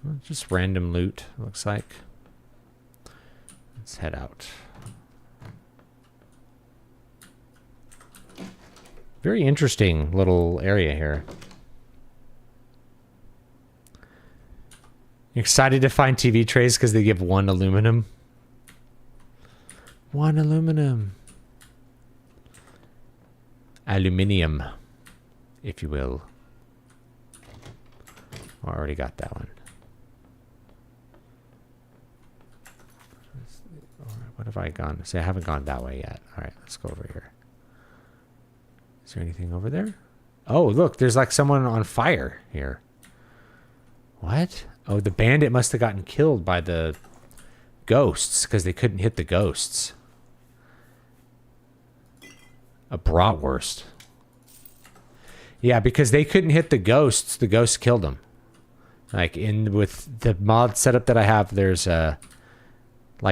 Well, just random loot, looks like. Let's head out. Very interesting little area here. Excited to find TV trays because they give 1 aluminum. 1 aluminum. Aluminium, if you will. Oh, I already got that one. What have I gone? See, I haven't gone that way yet. All right, let's go over here. Is there anything over there? Oh, look, there's like someone on fire here. What? Oh, the bandit must have gotten killed by the ghosts because they couldn't hit the ghosts. A bratwurst. Yeah, because they couldn't hit the ghosts killed them. Like with the mod setup that I have, there's like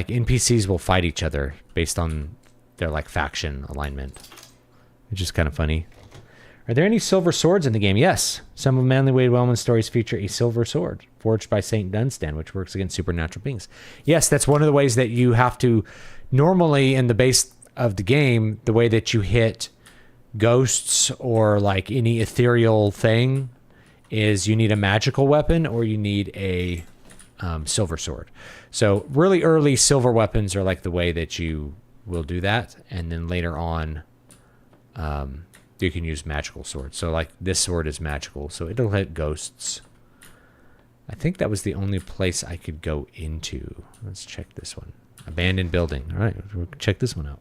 NPCs will fight each other based on their like faction alignment, which is kind of funny. Are there any silver swords in the game? Yes. Some of Manly Wade Wellman's stories feature a silver sword forged by Saint Dunstan, which works against supernatural beings. Yes, that's one of the ways that you have to, normally in the base of the game, the way that you hit ghosts or like any ethereal thing is you need a magical weapon or you need a silver sword. So really early silver weapons are like the way that you will do that. And then later on, you can use magical swords. So like this sword is magical, so it'll hit ghosts. I think that was the only place I could go into. Let's check this one. Abandoned building. All right, we'll check this one out.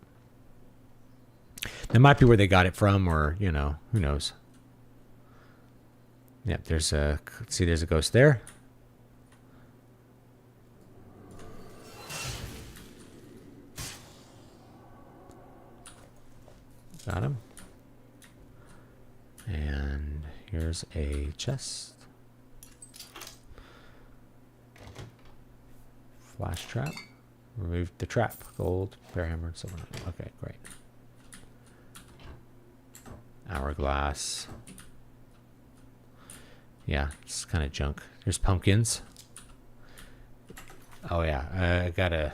That might be where they got it from, or, you know, who knows. Yep, there's a, see, there's a ghost there. Got him. And here's a chest. Flash trap. Remove the trap. Gold, bear hammer, and silver. Okay, great. Hourglass. Yeah, it's kind of junk. There's pumpkins. Oh yeah, I gotta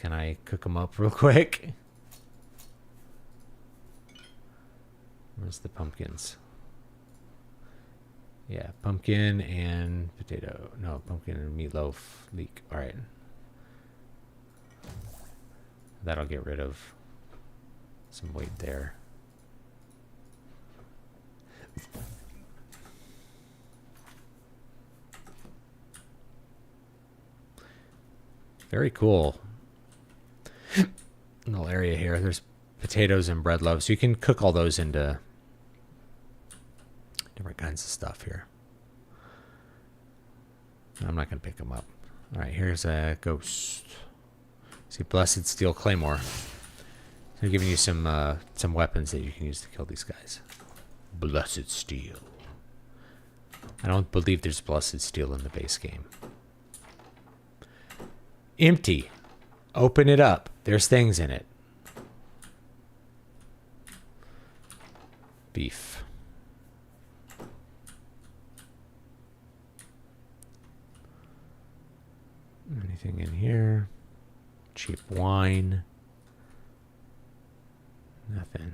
Can I cook them up real quick? Where's the pumpkins? Yeah, pumpkin and potato. No, pumpkin and meatloaf leek. All right. That'll get rid of some weight there. Very cool. Little area here. There's potatoes and bread loaves. So you can cook all those into different kinds of stuff here. I'm not going to pick them up. All right, here's a ghost. See, Blessed Steel Claymore. They're giving you some weapons that you can use to kill these guys. Blessed Steel. I don't believe there's Blessed Steel in the base game. Empty. Open it up. There's things in it. Beef. Anything in here? Cheap wine. Nothing.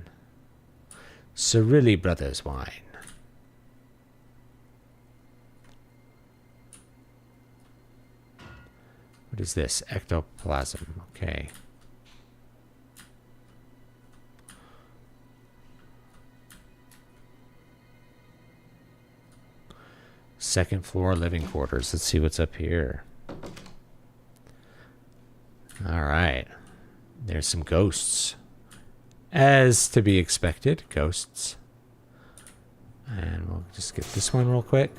Cirilli Brothers wine. What is this? Ectoplasm. Okay. Second floor living quarters. Let's see what's up here. All right. There's some ghosts. As to be expected, ghosts. And we'll just get this one real quick.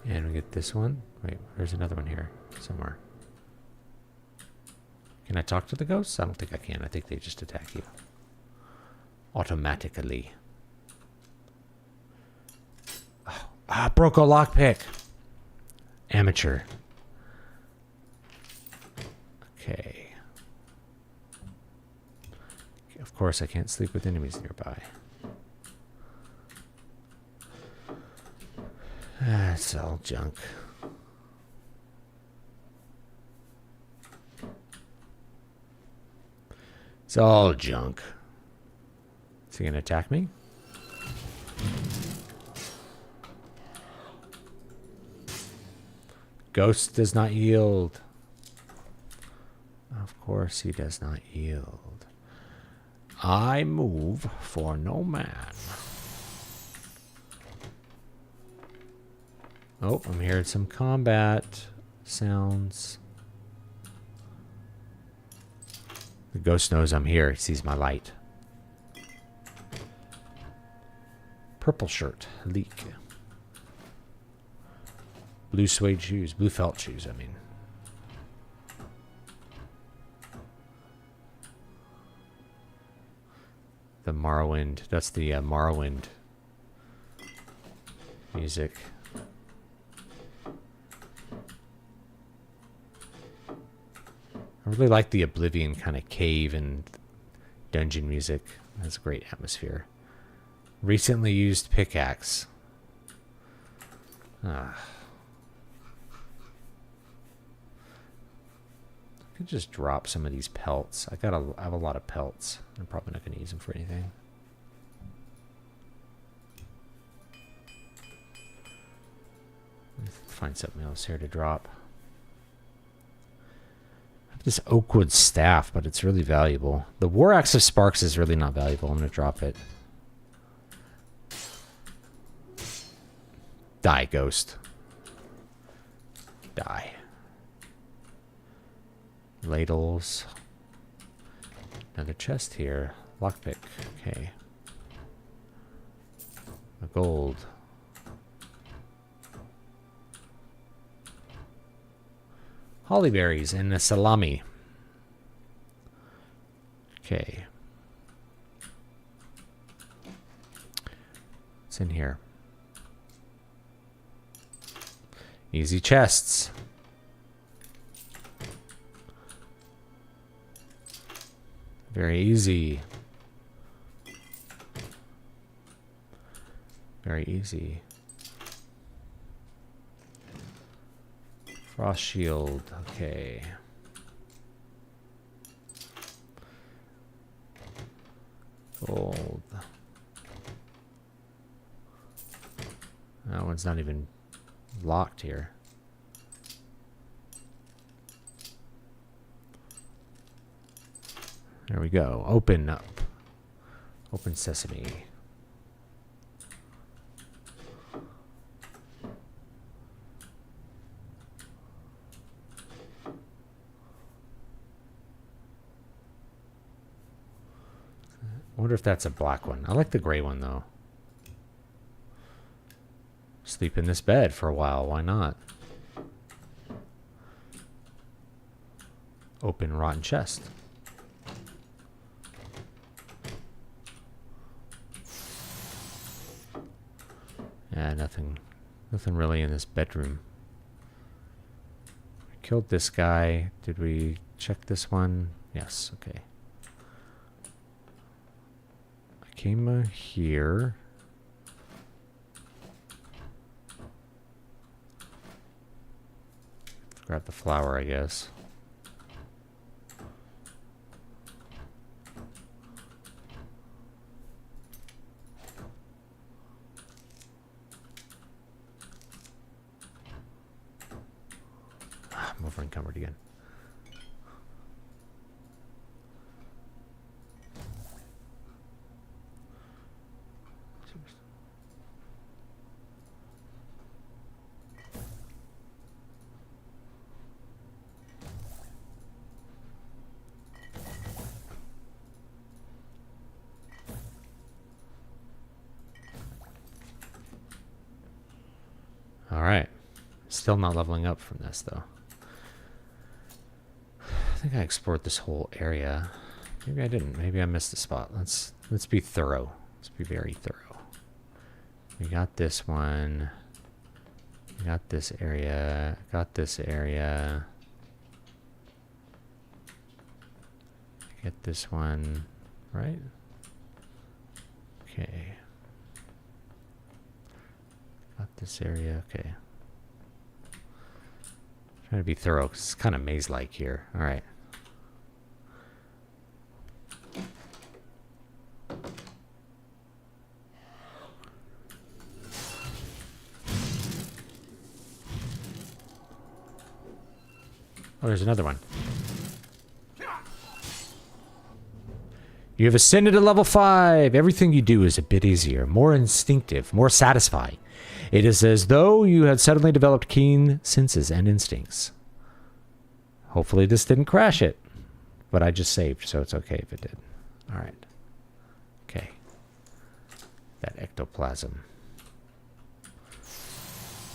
And we get this one. Wait, there's another one here somewhere. Can I talk to the ghosts? I don't think I can. I think they just attack you automatically. Oh, broke a lockpick. Amateur. Okay. Of course, I can't sleep with enemies nearby. It's all junk. It's all junk. Is he gonna attack me? Ghost does not yield. Of course he does not yield. I move for no man. Oh, I'm hearing some combat sounds. The ghost knows I'm here. He sees my light. Purple shirt. Leak. Blue suede shoes. Blue felt shoes, I mean. The Morrowind. That's the Morrowind music. I really like the Oblivion kind of cave and dungeon music. That's a great atmosphere. Recently used pickaxe. I could just drop some of these pelts. I have a lot of pelts. I'm probably not going to use them for anything. Let's find something else here to drop. This Oakwood staff, but it's really valuable. The War Axe of Sparks is really not valuable. I'm going to drop it. Die, ghost. Die. Ladles. Another chest here. Lockpick. Okay. A gold. Hollyberries and a salami. Okay. What's in here? Easy chests. Very easy. Very easy. Frost shield. Okay. Gold. That one's not even locked here. There we go. Open up. Open sesame. I wonder if that's a black one. I like the gray one though. Sleep in this bed for a while. Why not? Open rotten chest. Yeah, nothing really in this bedroom. I killed this guy. Did we check this one? Yes, okay. I came here. Grab the flower, I guess. I'm over encumbered again. All right. Still not leveling up from this though. I think I explored this whole area. Maybe I didn't. Maybe I missed a spot. Let's be thorough. Let's be very thorough. We got this one. We got this area. Got this area. Get this one, right? Okay. Got this area. Okay. Trying to be thorough 'cause it's kind of maze-like here. All right. Oh, there's another one. You have ascended to level 5. Everything you do is a bit easier, more instinctive, more satisfying. It is as though you had suddenly developed keen senses and instincts. Hopefully this didn't crash it, but I just saved, so it's okay if it did. All right. Okay. That ectoplasm.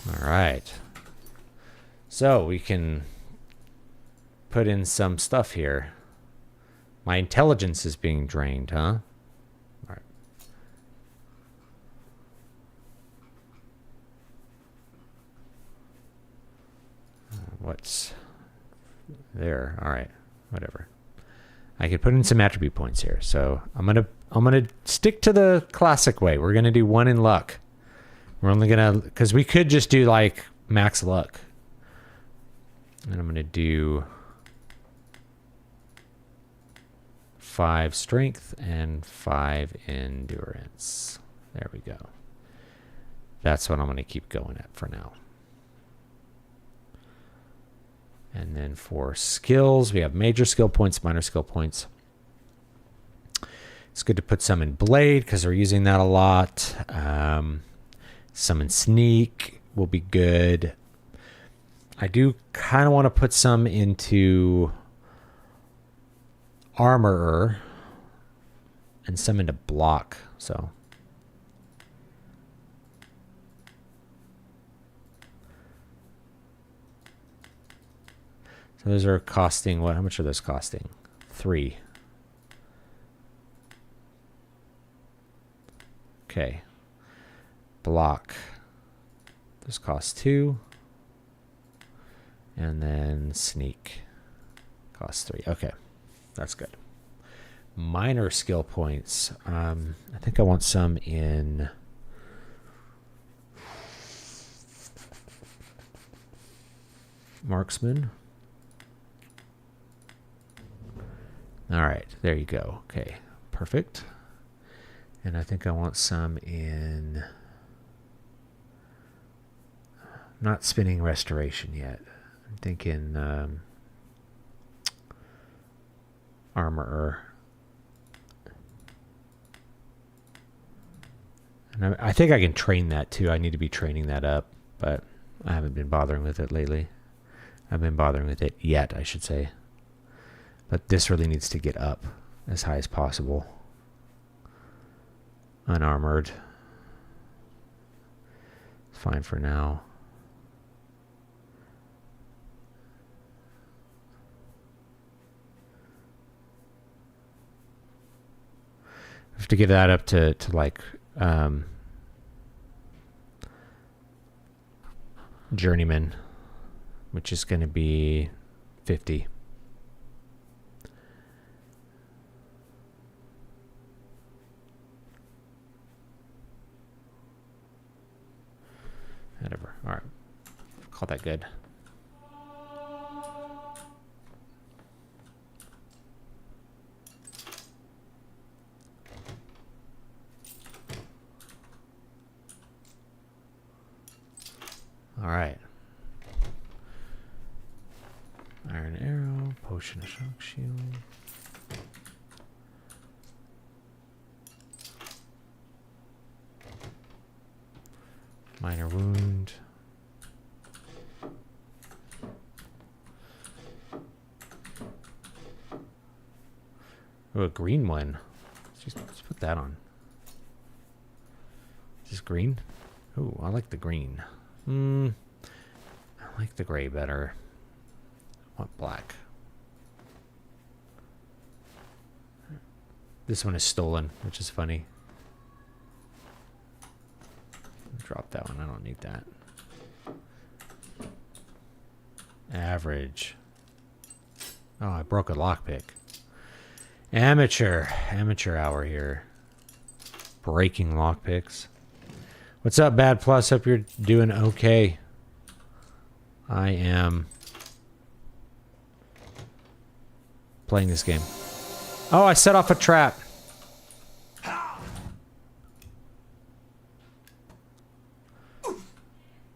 All right. So we can put in some stuff here. My intelligence is being drained, huh? All right. What's there? All right, whatever. I could put in some attribute points here. So I'm gonna stick to the classic way. We're gonna do 1 in luck. We're only gonna, because we could just do like max luck. And I'm gonna do 5 strength and 5 endurance. There we go. That's what I'm going to keep going at for now. And then for skills, we have major skill points, minor skill points. It's good to put some in blade because we're using that a lot. Some in sneak will be good. I do kind of want to put some into armorer and some into block. So those are costing what? How much are those costing? 3. Okay. Block. Those cost 2. And then sneak costs 3. Okay. That's good. Minor skill points. I think I want some in marksman. All right, there you go. Okay, perfect. And I think I want some in... Not spinning restoration yet. I'm thinking armorer. And I think I can train that too. I need to be training that up, but I haven't been bothering with it lately. I've been bothering with it yet, I should say. But this really needs to get up as high as possible. Unarmored. Fine for now. I have to get that up to like journeyman, which is going to be 50. Whatever. All right. Call that good. All right. Iron arrow, potion of shock shield. Minor wound. Oh, a green one. Let's put that on. Is this green? Oh, I like the green. I like the gray better. I want black. This one is stolen, which is funny. Drop that one. I don't need that. Average. Oh, I broke a lockpick. Amateur hour here. Breaking lockpicks. What's up, Bad Plus? Hope you're doing okay. I am playing this game. Oh, I set off a trap.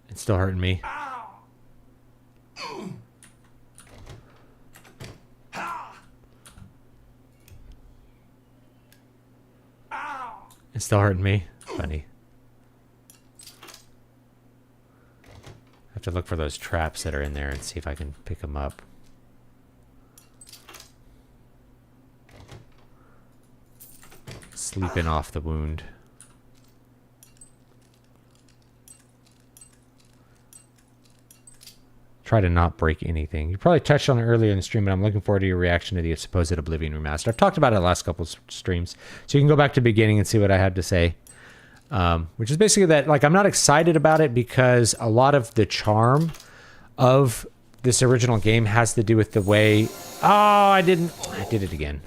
It's still hurting me. It's still hurting me. Funny. I have to look for those traps that are in there and see if I can pick them up. Sleeping off the wound. Try to not break anything. You probably touched on it earlier in the stream, but I'm looking forward to your reaction to the supposed Oblivion remaster. I've talked about it the last couple of streams, so you can go back to the beginning and see what I had to say. Which is basically that, like, I'm not excited about it because a lot of the charm of this original game has to do with the way... Oh, I did it again.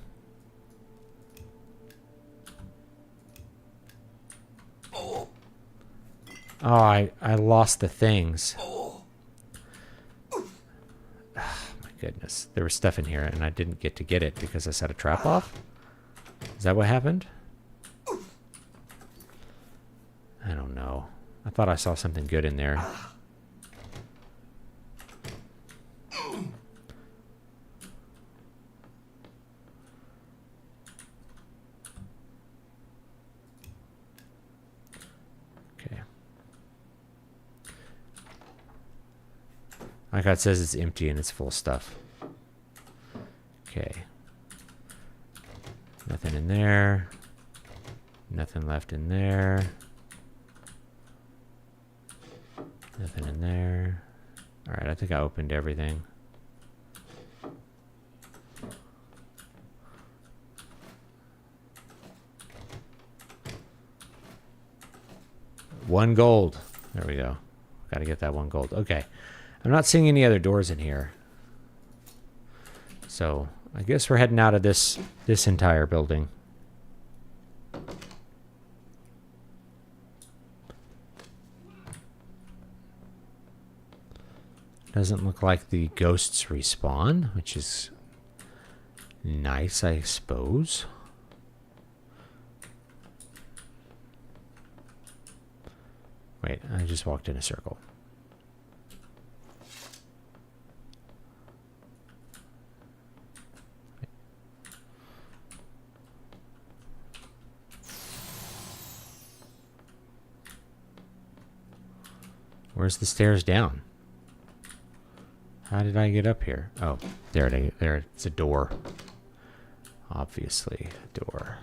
Oh, I lost the things. Goodness, there was stuff in here and I didn't get to get it because I set a trap off. Is that what happened? I don't know. I thought I saw something good in there. Okay. Like it says, it's empty and it's full of stuff. Okay. Nothing in there. Nothing left in there. Nothing in there. Alright, I think I opened everything. One gold. There we go. Gotta get that one gold. Okay. I'm not seeing any other doors in here. So, I guess we're heading out of this entire building. Doesn't look like the ghosts respawn, which is nice, I suppose. Wait, I just walked in a circle. Where's the stairs down? How did I get up here? Oh, there it's a door. Obviously, a door.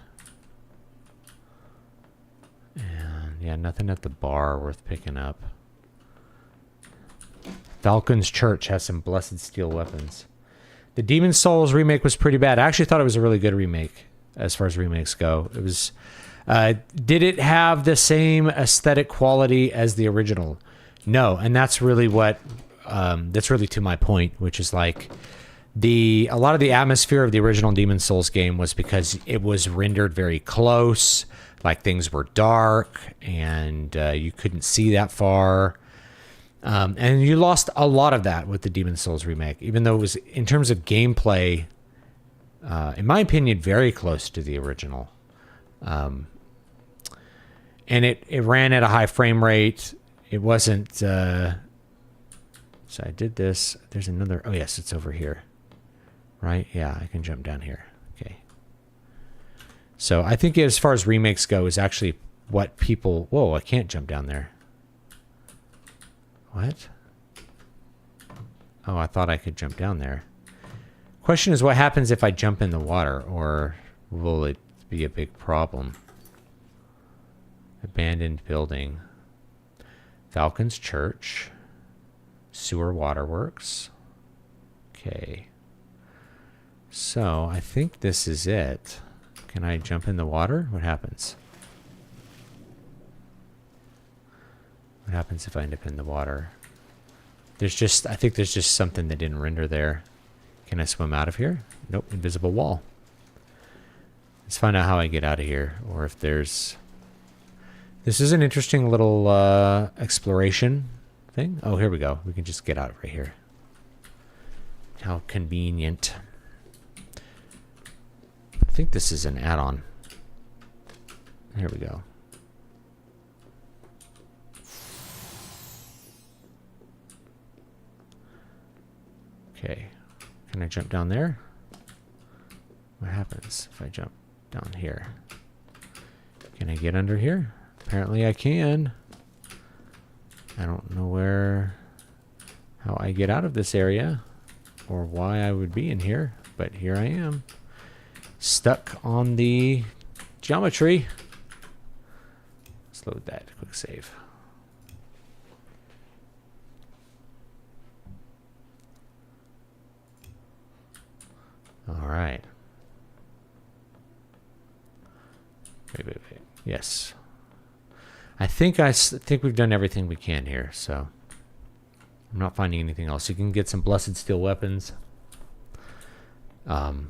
And yeah, nothing at the bar worth picking up. Falcon's Church has some blessed steel weapons. The Demon Souls remake was pretty bad. I actually thought it was a really good remake as far as remakes go. It was. Did it have the same aesthetic quality as the original? No, and that's really what. That's really to my point, which is like a lot of the atmosphere of the original Demon Souls game was because it was rendered very close, like things were dark and you couldn't see that far. And you lost a lot of that with the Demon Souls remake, even though it was, in terms of gameplay, in my opinion, very close to the original. And it ran at a high frame rate. It wasn't... so I did this. There's another... Oh, yes, it's over here. Right? Yeah, I can jump down here. Okay. So I think as far as remakes go is actually what people... Whoa, I can't jump down there. What? Oh, I thought I could jump down there. Question is, what happens if I jump in the water? Or will it be a big problem? Abandoned building. Falcon's Church. Sewer waterworks. Okay. So, I think this is it. Can I jump in the water? What happens? What happens if I end up in the water? I think there's just something that didn't render there. Can I swim out of here? Nope, invisible wall. Let's find out how I get out of here, or if there's... This is an interesting little exploration thing. Oh, here we go. We can just get out right here. How convenient. I think this is an add-on. Here we go. Okay. Can I jump down there? What happens if I jump down here? Can I get under here? Apparently I can. I don't know how I get out of this area or why I would be in here, but here I am. Stuck on the geometry. Let's load that. Quick save. All right. Wait. Yes. I think we've done everything we can here, so I'm not finding anything else. You can get some blessed steel weapons,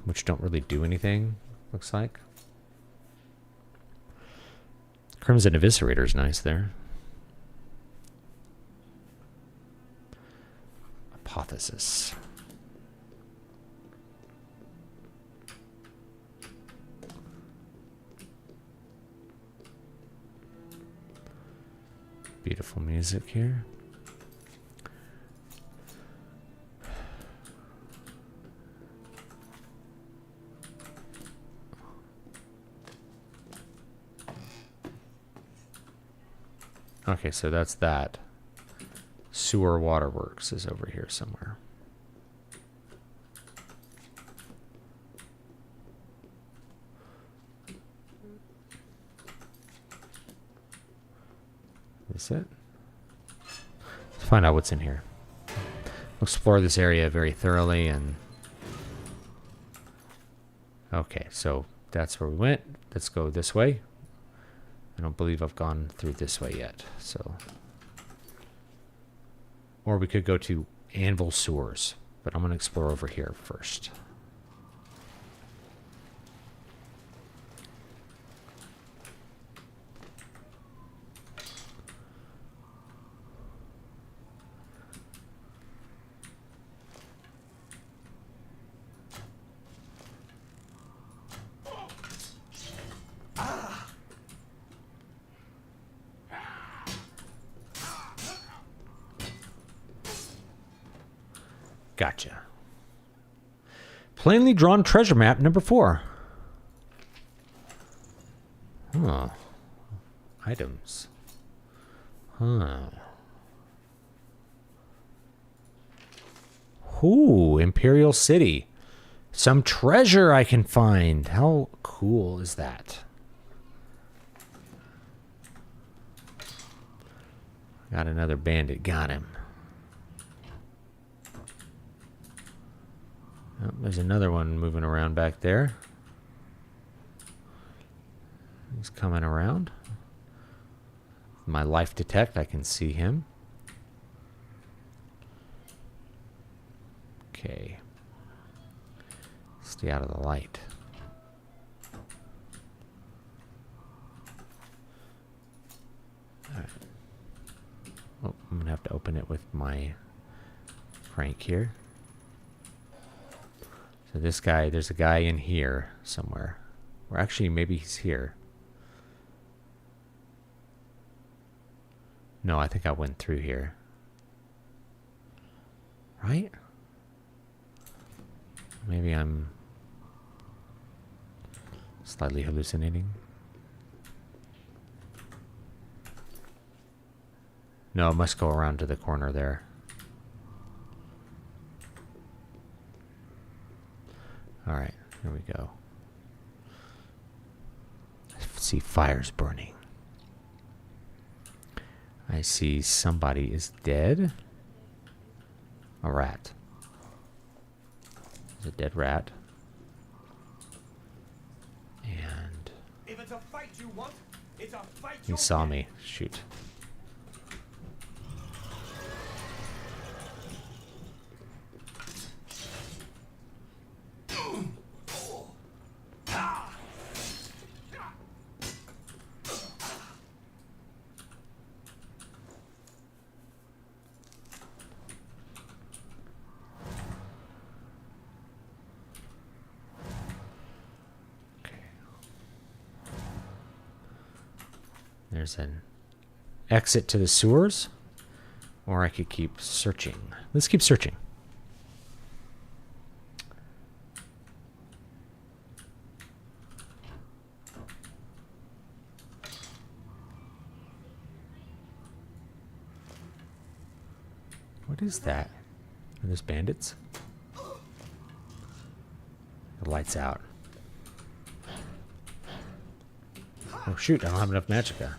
which don't really do anything, looks like. Crimson Eviscerator is nice there. Hypothesis. Beautiful music here. Okay, so that's that. Sewer waterworks is over here somewhere. Is it? Let's find out what's in here. We'll explore this area very thoroughly and... Okay, so that's where we went. Let's go this way. I don't believe I've gone through this way yet, so... Or we could go to Anvil Sewers, but I'm going to explore over here first. Gotcha. Plainly drawn treasure map number 4. Huh. Items. Huh. Ooh, Imperial City. Some treasure I can find. How cool is that? Got another bandit. Got him. Oh, there's another one moving around back there. He's coming around. My life detect, I can see him. Okay. Stay out of the light. All right. Oh, I'm gonna have to open it with my crank here. So this guy, there's a guy in here somewhere. Or actually, maybe he's here. No, I think I went through here. Right? Maybe I'm slightly hallucinating. No, it must go around to the corner there. Alright, here we go. I see fires burning. I see somebody is dead. A rat. There's a dead rat. And if it's a fight you want, it's a fight he saw me. Shoot. There's an exit to the sewers, or I could keep searching. Let's keep searching. What is that? Are those bandits? The light's out. Oh shoot, I don't have enough magicka.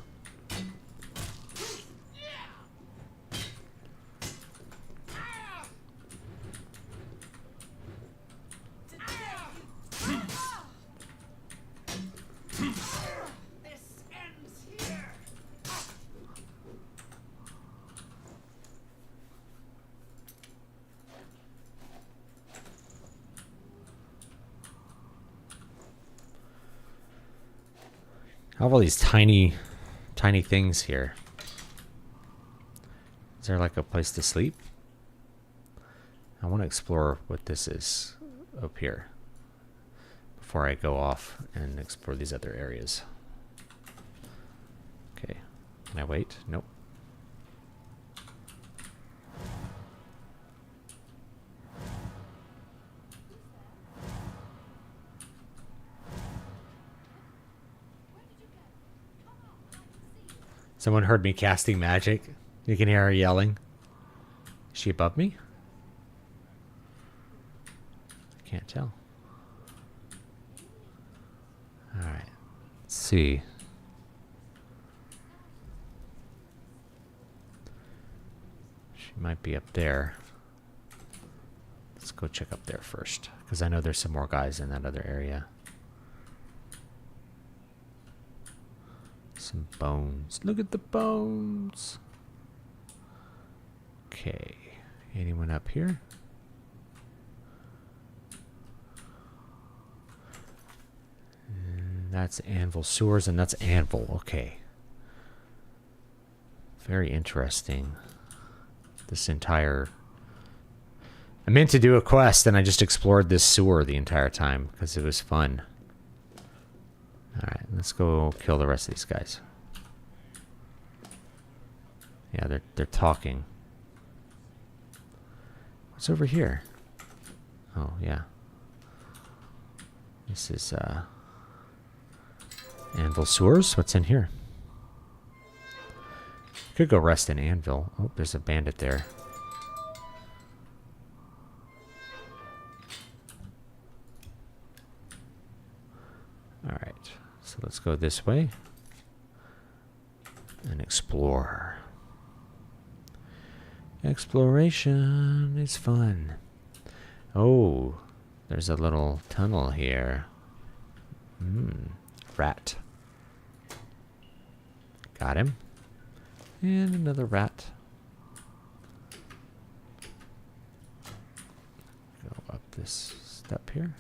I have all these tiny things here. Is there like a place to sleep? I want to explore what this is up here before I go off and explore these other areas. Okay. Can I wait? Nope. Someone heard me casting magic. You can hear her yelling. Is she above me? I can't tell. Alright. Let's see. She might be up there. Let's go check up there first, because I know there's some more guys in that other area. Some bones. Look at the bones. Okay. Anyone up here? And that's Anvil sewers, and that's Anvil. Okay. Very interesting. This entire... I meant to do a quest, and I just explored this sewer the entire time because it was fun. Alright, let's go kill the rest of these guys. Yeah, they're talking. What's over here? Oh, yeah. This is, Anvil sewers. What's in here? Could go rest in Anvil. Oh, there's a bandit there. Alright, so let's go this way and explore. Exploration is fun. Oh, there's a little tunnel here. Rat. Got him. And another rat. Go up this step here.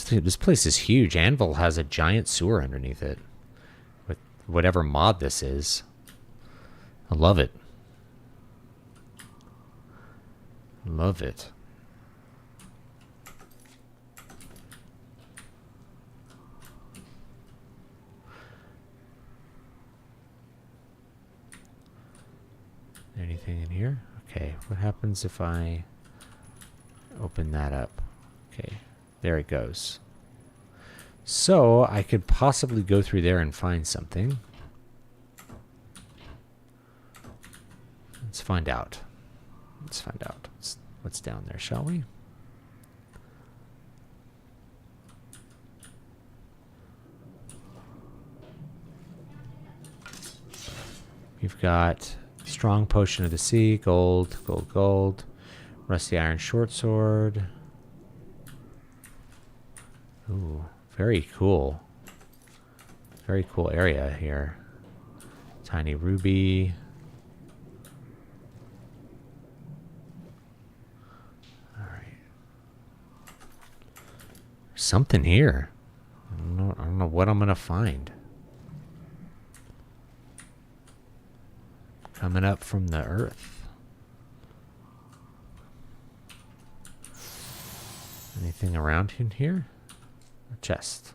This place is huge. Anvil has a giant sewer underneath it. With whatever mod this is. I love it. Love it. Anything in here? Okay, what happens if I open that up? Okay. There it goes. So I could possibly go through there and find something. Let's find out. Let's find out what's down there, shall we? We've got strong potion of the sea, gold, gold, gold, rusty iron short sword. Ooh, very cool. Very cool area here. Tiny ruby. Alright. Something here. I don't know what I'm gonna find. Coming up from the earth. Anything around in here? A chest.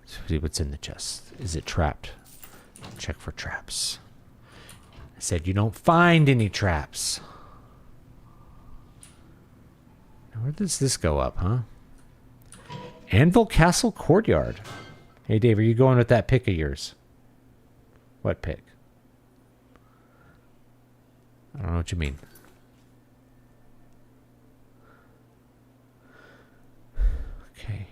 Let's see what's in the chest. Is it trapped? Check for traps. I said you don't find any traps. Now where does this go up, huh? Anvil Castle Courtyard. Hey Dave, are you going with that pick of yours? What pick? I don't know what you mean. Okay.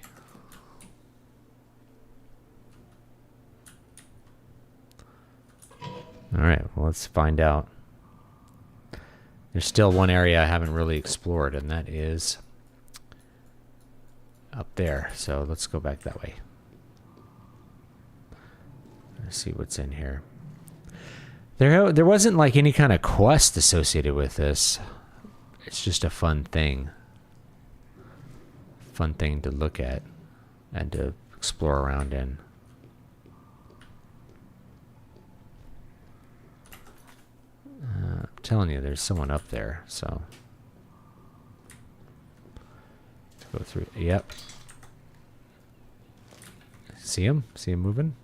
All right, well, let's find out. There's still one area I haven't really explored, and that is up there. So let's go back that way. Let's see what's in here. There wasn't like any kind of quest associated with this. It's just a fun thing. Fun thing to look at and to explore around in. I'm telling you, there's someone up there, so let's go through. Yep. See him? See him moving?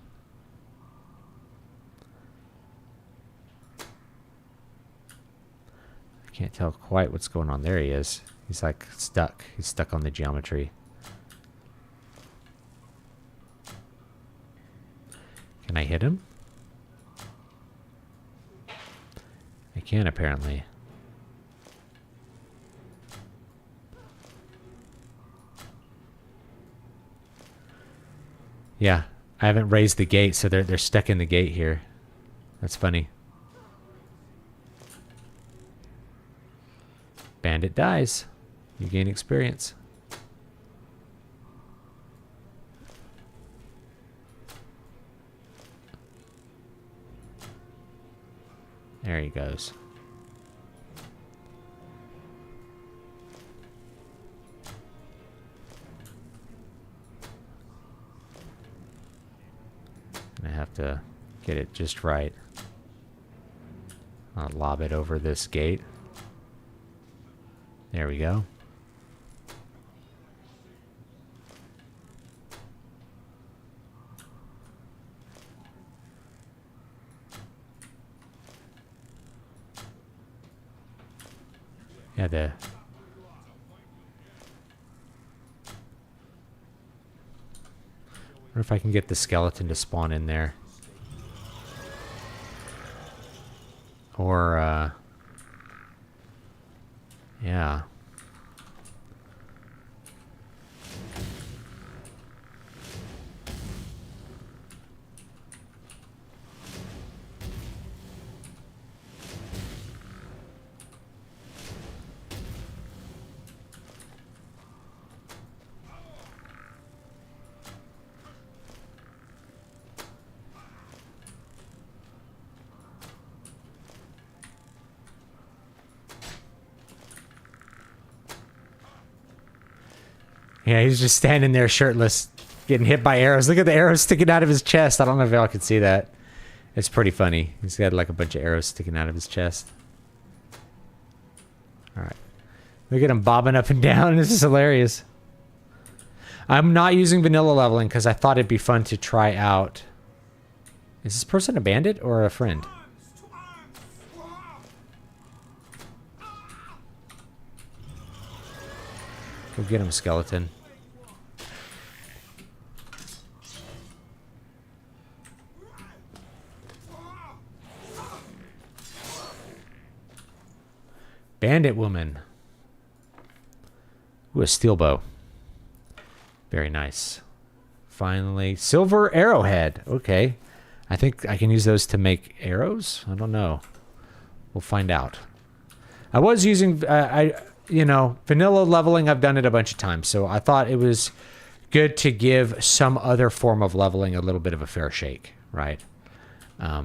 I can't tell quite what's going on. There he is. He's like stuck. He's stuck on the geometry. Can I hit him? I can, apparently. Yeah, I haven't raised the gate, so they're stuck in the gate here. That's funny. Bandit dies. You gain experience. There he goes. And I have to get it just right. I'll lob it over this gate. There we go. Yeah, wonder if I can get the skeleton to spawn in there. Or, yeah. Yeah, he's just standing there shirtless, getting hit by arrows. Look at the arrows sticking out of his chest. I don't know if y'all can see that. It's pretty funny. He's got like a bunch of arrows sticking out of his chest. Alright. Look at him bobbing up and down. This is hilarious. I'm not using vanilla leveling because I thought it'd be fun to try out. Is this person a bandit or a friend? Go get him, skeleton. Bandit woman. Ooh, a steel bow. Very nice. Finally, silver arrowhead. Okay. I think I can use those to make arrows? I don't know. We'll find out. I was using... you know, vanilla leveling, I've done it a bunch of times, so I thought it was good to give some other form of leveling a little bit of a fair shake, right?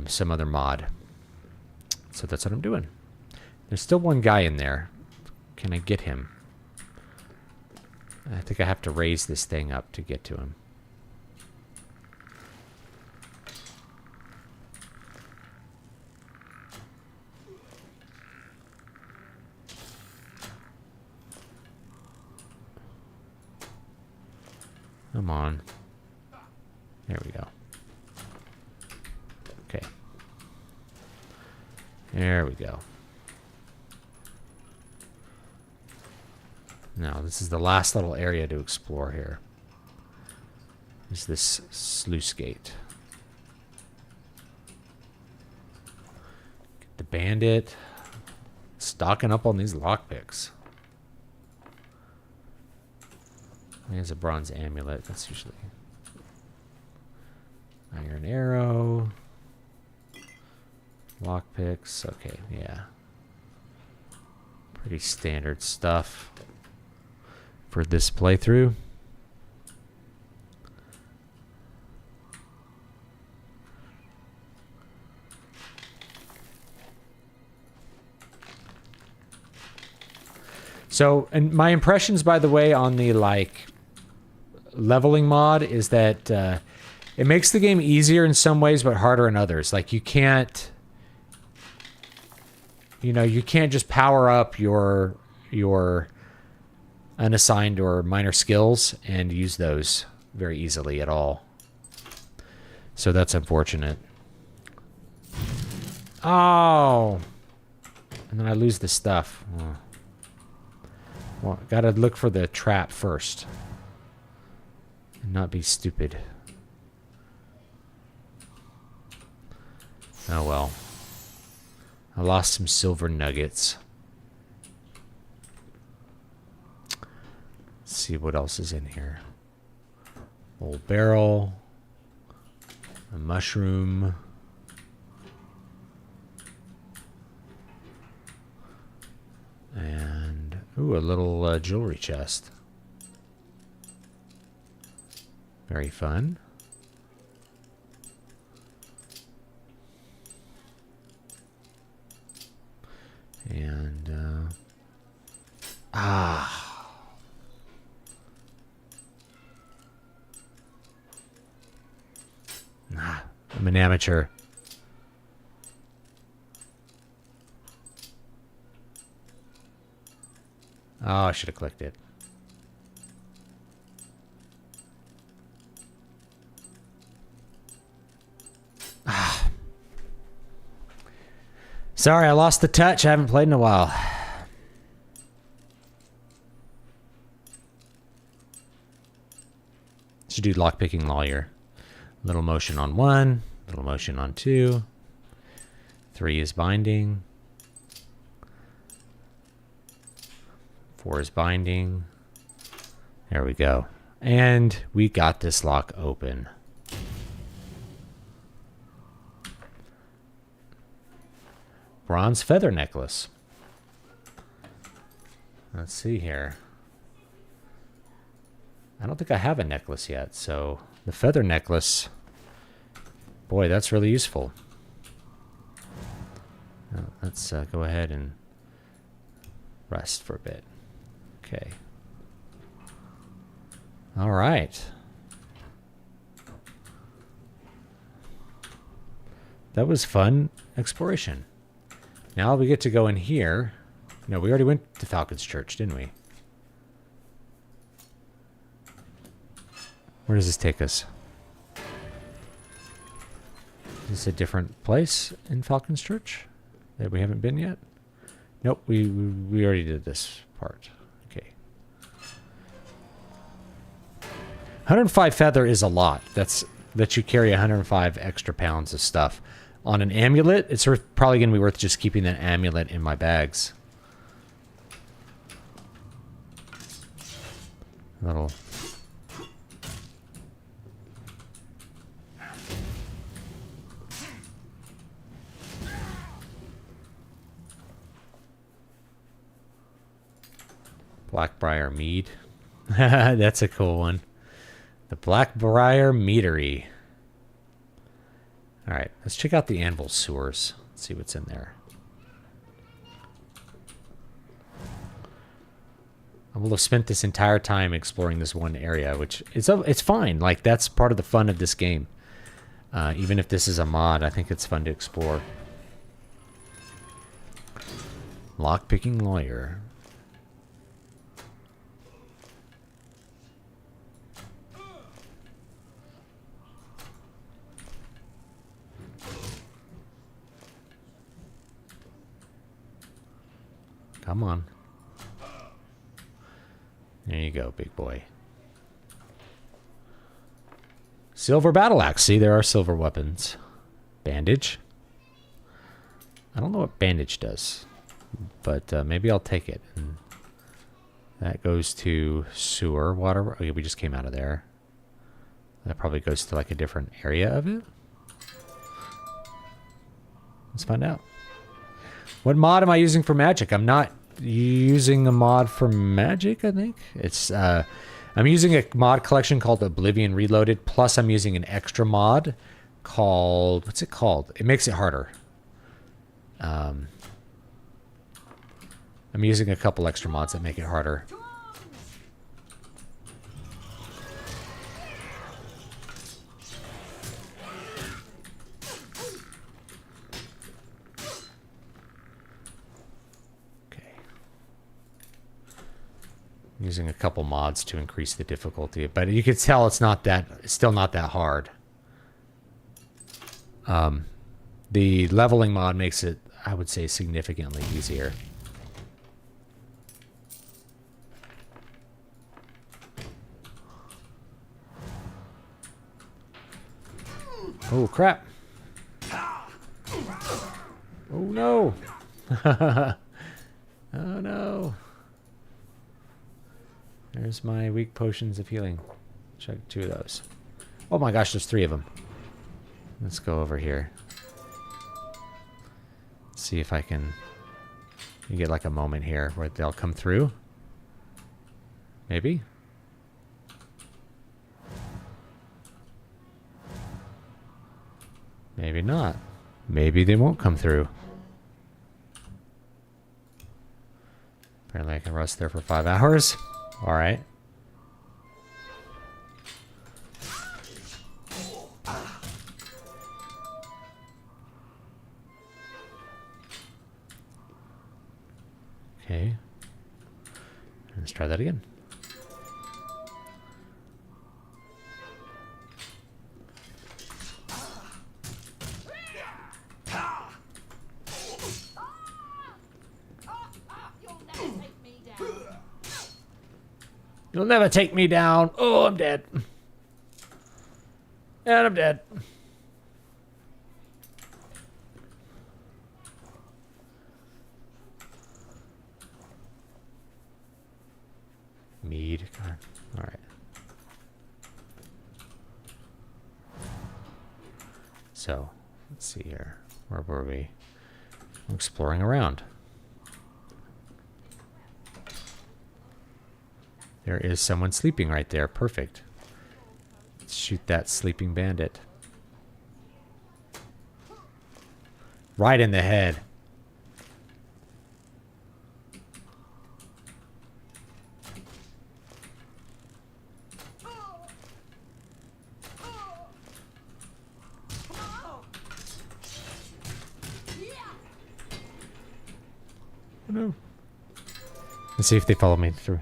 Some other mod. So that's what I'm doing. There's still one guy in there. Can I get him? I think I have to raise this thing up to get to him. Come on. There we go. Okay. There we go. Now, this is the last little area to explore here. Is this sluice gate. Get the bandit. Stocking up on these lockpicks. There's a bronze amulet. That's usually iron arrow. Lockpicks. Okay, yeah. Pretty standard stuff for this playthrough. So, and my impressions, by the way, on the leveling mod is that it makes the game easier in some ways but harder in others. Like you can't just power up your unassigned or minor skills and use those very easily at all. So that's unfortunate. Oh, and then I lose the stuff. Oh. Well, gotta look for the trap first. Not be stupid. Oh well. I lost some silver nuggets. Let's see what else is in here. Old barrel. A mushroom. And, ooh, a little jewelry chest. Very fun. And, I'm an amateur. Oh, I should have clicked it. Sorry, I lost the touch. I haven't played in a while. Should do lockpicking lawyer. Little motion on 1, little motion on 2. 3 is binding. 4 is binding. There we go. And we got this lock open. Bronze feather necklace. Let's see here. I don't think I have a necklace yet, so the feather necklace, boy, that's really useful. Let's go ahead and rest for a bit. Okay. All right. That was fun exploration. Now we get to go in here. No, we already went to Falcon's Church, didn't we? Where does this take us? Is this a different place in Falcon's Church that we haven't been yet? Nope, we already did this part. Okay. 105 feather is a lot. That you carry 105 extra pounds of stuff. On an amulet, it's probably going to be worth just keeping that amulet in my bags. Little... Blackbriar Mead. That's a cool one. The Blackbriar Meadery. Alright, let's check out the Anvil sewers. Let's see what's in there. I will have spent this entire time exploring this one area, which it's fine. Like, that's part of the fun of this game. Even if this is a mod, I think it's fun to explore. Lockpicking lawyer. Come on. There you go, big boy. Silver battle axe. See, there are silver weapons. Bandage. I don't know what bandage does, but maybe I'll take it. And that goes to sewer water. Okay, we just came out of there. That probably goes to like a different area of it. Let's find out. What mod am I using for magic? I'm not using a mod for magic, I think. It's I'm using a mod collection called Oblivion Reloaded, plus I'm using an extra mod called... What's it called? It makes it harder. I'm using a couple extra mods that make it harder. Using a couple mods to increase the difficulty, but you could tell it's still not that hard. The leveling mod makes it, I would say, significantly easier. Oh crap! Oh no! Oh no! There's my weak potions of healing. Check 2 of those. Oh my gosh, there's 3 of them. Let's go over here. See if I can... You get like a moment here where they'll come through. Maybe? Maybe not. Maybe they won't come through. Apparently I can rest there for 5 hours. Alright. Okay. try that again. You'll never take me down. You'll never take me down. Oh, I'm dead. And I'm dead. Mead. All right. So, let's see here. Where were we? I'm exploring around. There is someone sleeping right there. Perfect. Let's shoot that sleeping bandit. Right in the head. Oh, no. Let's see if they follow me through.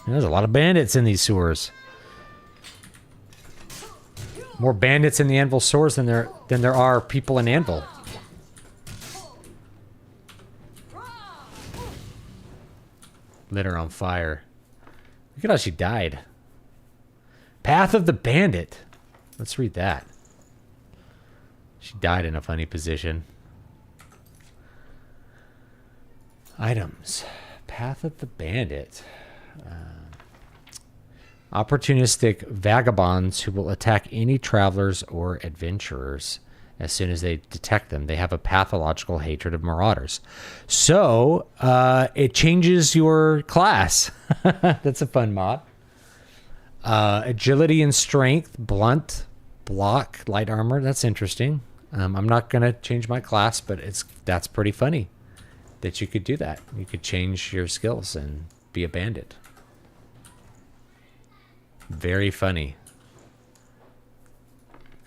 There's a lot of bandits in these sewers. More bandits in the Anvil sewers than there are people in Anvil. Lit her on fire. Look at how she died. Path of the Bandit. Let's read that. She died in a funny position. Items. Path of the Bandit. Opportunistic vagabonds who will attack any travelers or adventurers as soon as they detect them. They have a pathological hatred of marauders. So, it changes your class. That's a fun mod. Agility and strength, blunt, block, light armor. That's interesting. I'm not going to change my class, but that's pretty funny that you could do that. You could change your skills and be a bandit. Very funny.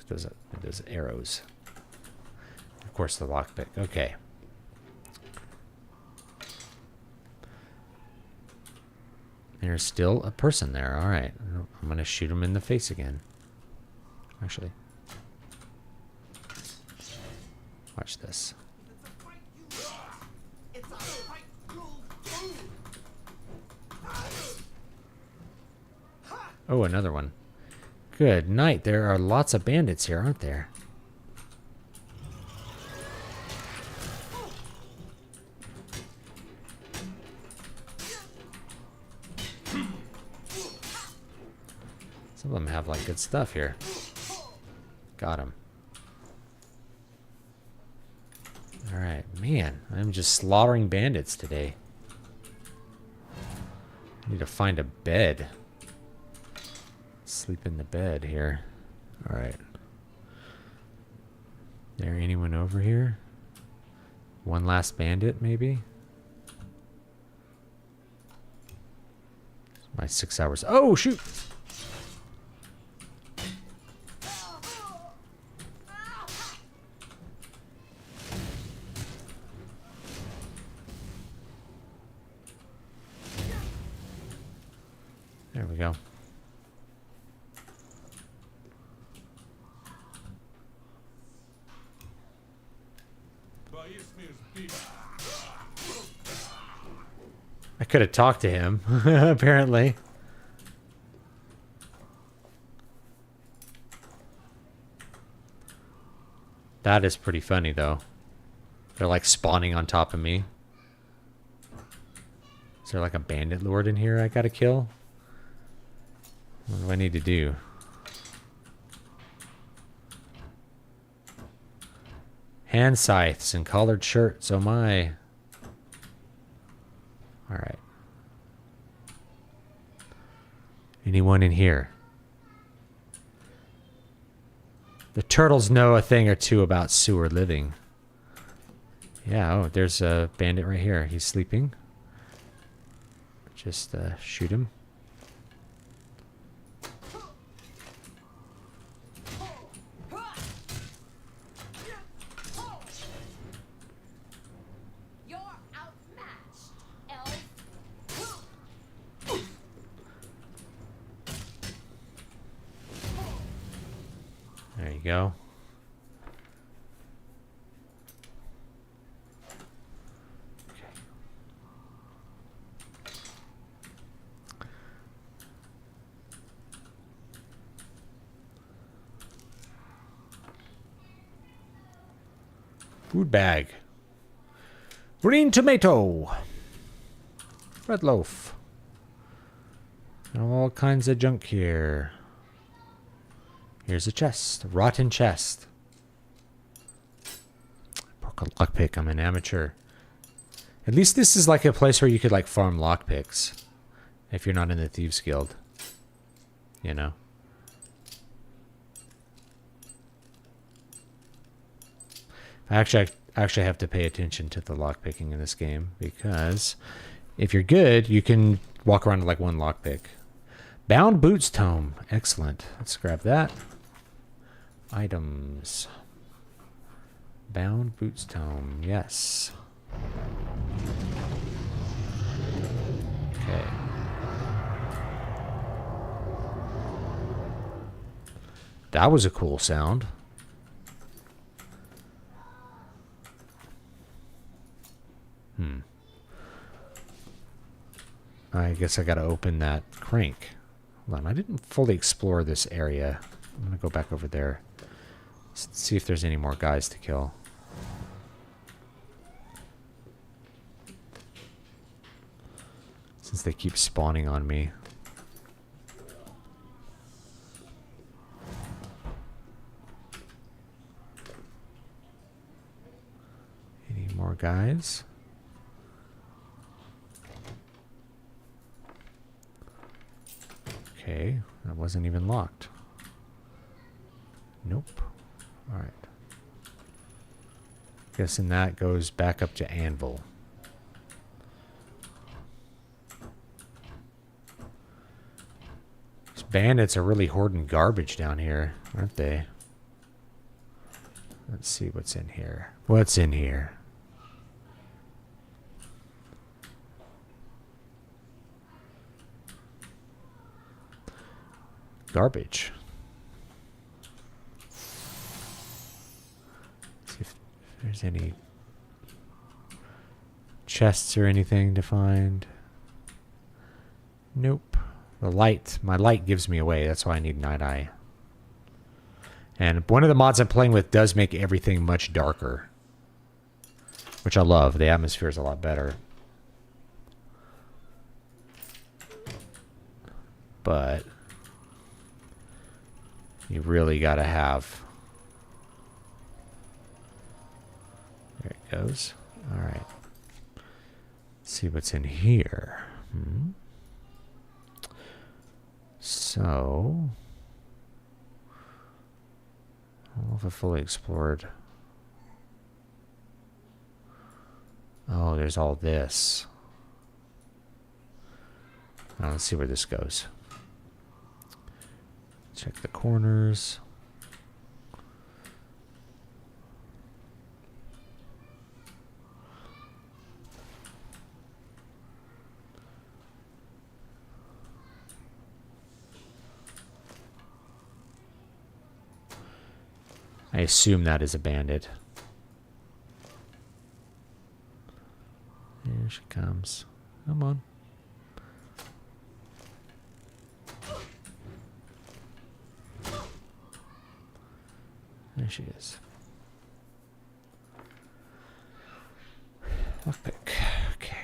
Those arrows. Of course, the lockpick. Okay. There's still a person there. All right. I'm going to shoot him in the face again. Actually. Watch this. Oh, another one. Good night. There are lots of bandits here, aren't there? Some of them have like good stuff here. Got him. Alright, man. I'm just slaughtering bandits today. I need to find a bed. Sleep in the bed here. Alright. There anyone over here? One last bandit, maybe? My 6 hours. Oh, shoot! There we go. I could have talked to him, apparently. That is pretty funny, though. They're like spawning on top of me. Is there like a bandit lord in here I gotta kill? What do I need to do? Hand scythes and collared shirts. Oh my. Alright. Anyone in here? The turtles know a thing or two about sewer living. Yeah, oh, there's a bandit right here. He's sleeping. just shoot him. You're outmatched, elf. There you go. Food bag. Green tomato. Red loaf. And all kinds of junk here. Here's a chest. Rotten chest. Broke a lockpick. I'm an amateur. At least this is like a place where you could like farm lockpicks. If you're not in the Thieves Guild. You know. I actually have to pay attention to the lockpicking in this game, because if you're good, you can walk around with like one lockpick. Bound Boots Tome. Excellent. Let's grab that. Items. Bound Boots Tome. Yes. Okay. That was a cool sound. I guess I gotta open that crank. Hold on, I didn't fully explore this area. I'm gonna go back over there. See if there's any more guys to kill. Since they keep spawning on me. Any more guys? Okay, that wasn't even locked. Nope. Alright. Guessing that goes back up to Anvil. These bandits are really hoarding garbage down here, aren't they? Let's see what's in here. What's in here? Garbage. See if there's any chests or anything to find. Nope. The light. My light gives me away. That's why I need Night Eye. And one of the mods I'm playing with does make everything much darker, which I love. The atmosphere is a lot better. But you really gotta have. There it goes. Alright. Let's see what's in here. So, I don't know if I fully explored. Oh, there's all this. Now let's see where this goes. Check the corners. I assume that is a bandit. Here she comes. Come on. There she is. Lockpick. Okay.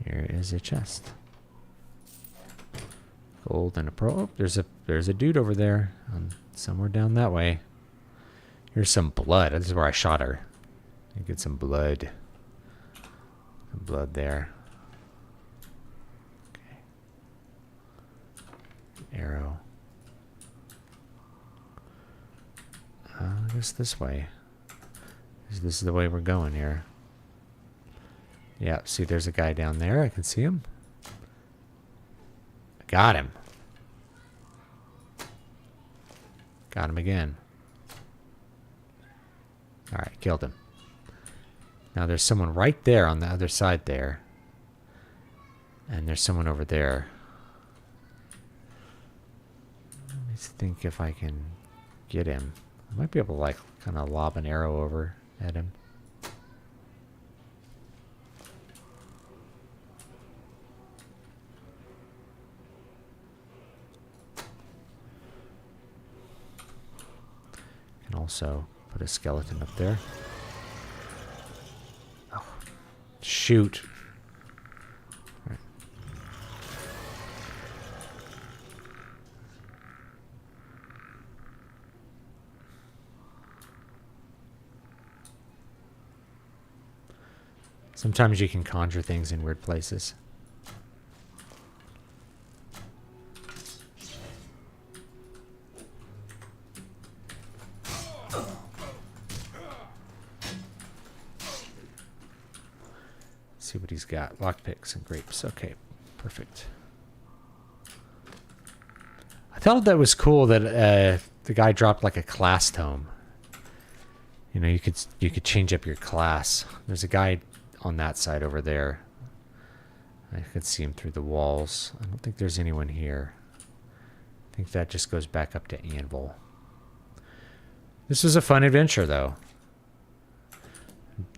Here is a chest. Gold and a pro. Oh, there's a dude over there. Somewhere down that way. Here's some blood. This is where I shot her. You get some blood. Some blood there. Okay. arrow. I guess this way. This is the way we're going here. Yeah, see, there's a guy down there. I can see him. Got him. Got him again. Alright, killed him. Now there's someone right there on the other side there. And there's someone over there. Let me think if I can get him. I might be able to, like, kind of lob an arrow over at him. Can also put a skeleton up there. Oh, shoot. All right. Sometimes you can conjure things in weird places. See what he's got. Lockpicks and grapes. Okay, perfect. I thought that was cool that the guy dropped like a class tome. You know, you could change up your class. There's a guy on that side over there. I could see him through the walls. I don't think there's anyone here. I think that just goes back up to Anvil. This was a fun adventure, though.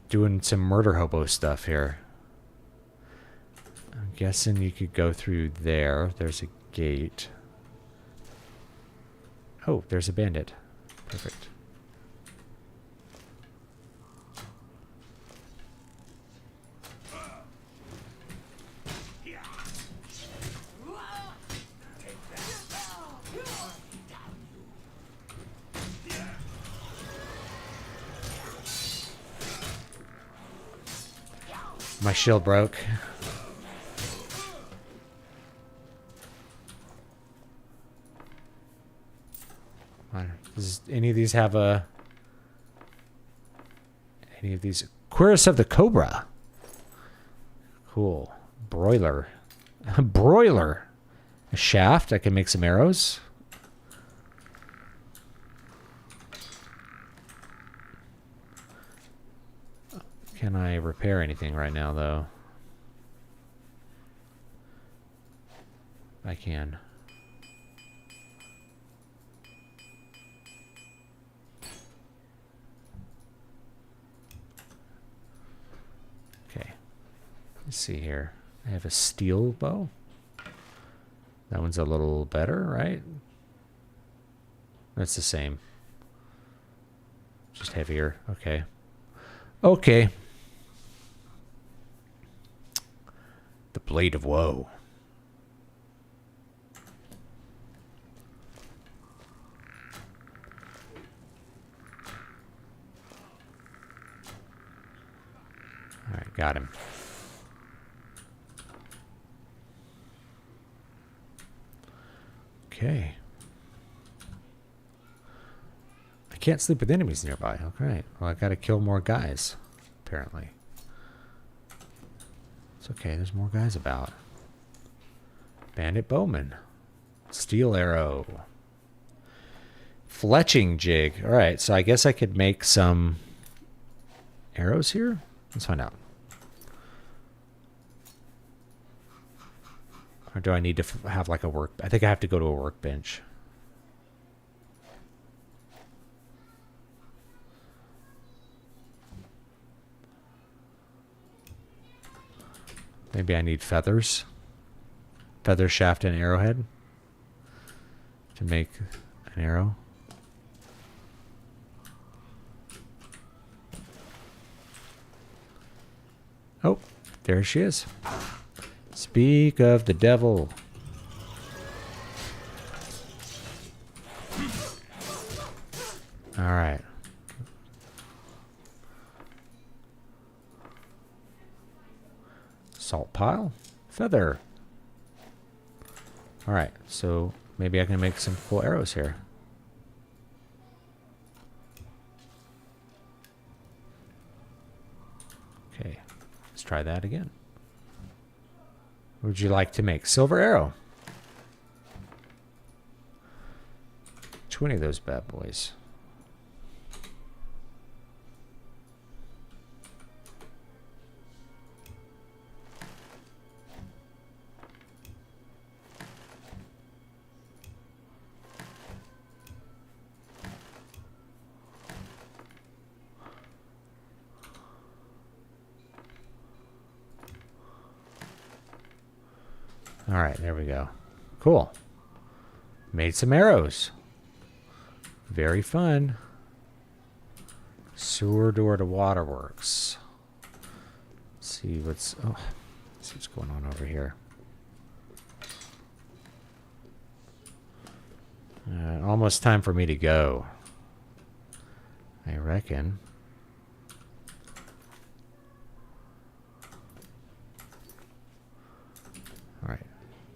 Doing some murder hobo stuff here. I'm guessing you could go through there. There's a gate. Oh, there's a bandit. Perfect. My shield broke. Does any of these have a... Any of these... Cuirass of the Cobra. Cool. Broiler. Broiler. A shaft. I can make some arrows. Can I repair anything right now, though? I can. Okay. Let's see here. I have a steel bow. That one's a little better, right? That's the same. Just heavier. Okay. Okay. The Blade of Woe. All right, got him. Okay. I can't sleep with enemies nearby. Okay. Well, I gotta kill more guys, apparently. It's okay, there's more guys about. Bandit bowman. Steel arrow. Fletching jig. Alright, so I guess I could make some arrows here? Let's find out. Or do I need to have like a work... I think I have to go to a workbench. Maybe I need feathers. Feather shaft and arrowhead. To make an arrow. Oh, there she is. Speak of the devil. All right. Salt pile. Feather. All right. So maybe I can make some cool arrows here. Okay, let's try that again. What would you like to make? Silver arrow. 20 of those bad boys. All right, there we go. Cool. Made some arrows. Very fun. Sewer door to waterworks. Let's see what's let's see what's going on over here. Almost time for me to go, I reckon. All right.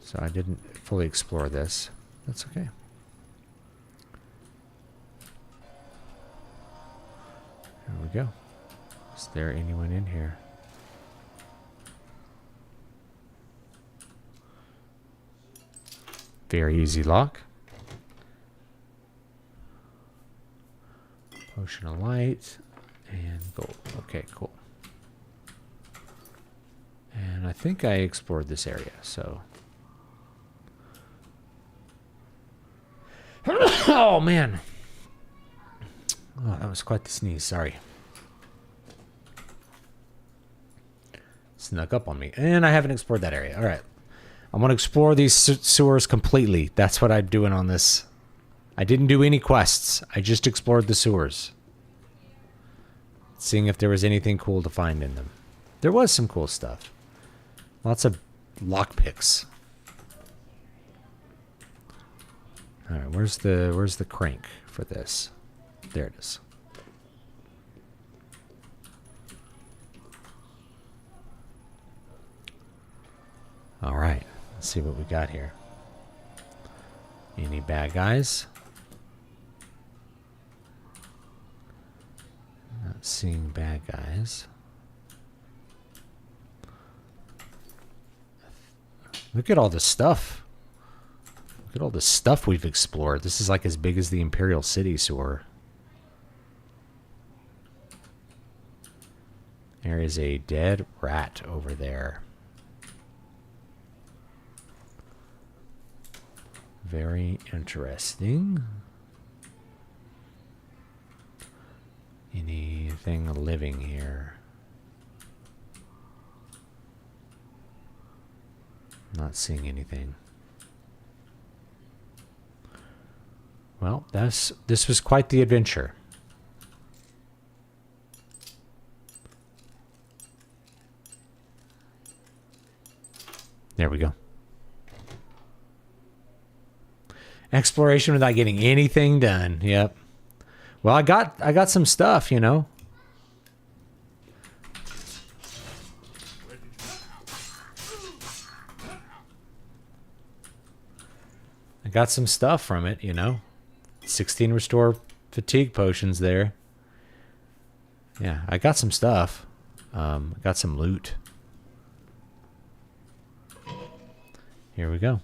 So I didn't fully explore this. That's okay. There we go. Is there anyone in here? Very easy lock. Potion of light and gold. Okay, cool. And I think I explored this area, so. Oh, man. Oh, that was quite the sneeze. Sorry. Snuck up on me. And I haven't explored that area. All right. I'm going to explore these sewers completely. That's what I'm doing on this. I didn't do any quests. I just explored the sewers. Seeing if there was anything cool to find in them. There was some cool stuff. Lots of lockpicks. All right, where's the crank for this? There it is. All right, let's see what we got here. Any bad guys? Not seeing bad guys. Look at all this stuff. Look at all the stuff we've explored. This is like as big as the Imperial City sewer. There is a dead rat over there. Very interesting. Anything living here? Not seeing anything. Well, this was quite the adventure. There we go. Exploration without getting anything done. Yep. Well, I got some stuff, you know. I got some stuff from it, you know. 16 restore fatigue potions there. Yeah, I got some stuff. Got some loot. Here we go.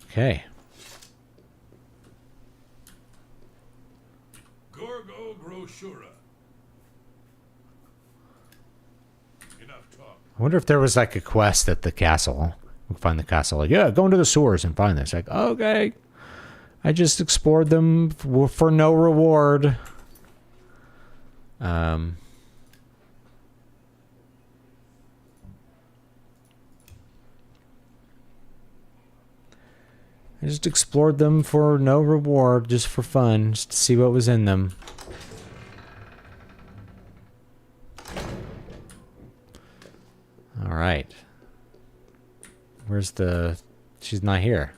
Okay. Gorgo Groshura. Enough talk. I wonder if there was like a quest at the castle. We'll find the castle. Like, yeah, go into the sewers and find this. Like, okay. I just explored them for no reward. I just explored them for no reward, just for fun, just to see what was in them. All right. Where's the... She's not here.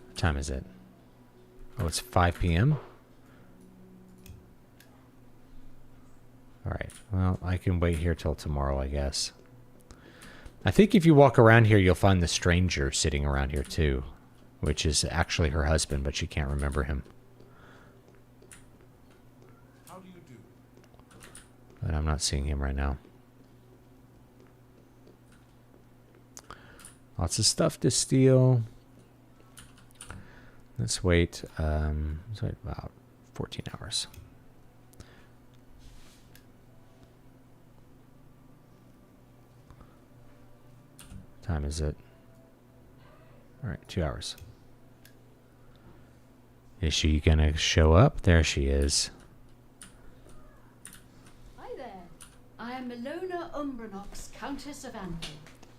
What time is it? Oh, it's 5 p.m.? All right. Well, I can wait here till tomorrow, I guess. I think if you walk around here, you'll find the stranger sitting around here too, which is actually her husband, but she can't remember him. How do you do? But I'm not seeing him right now. Lots of stuff to steal. Let's wait. Let's wait about 14 hours. Time is it? All right, 2 hours. Is she gonna show up? There she is. Hi there. I am Milona Umbranox, Countess of Anvil.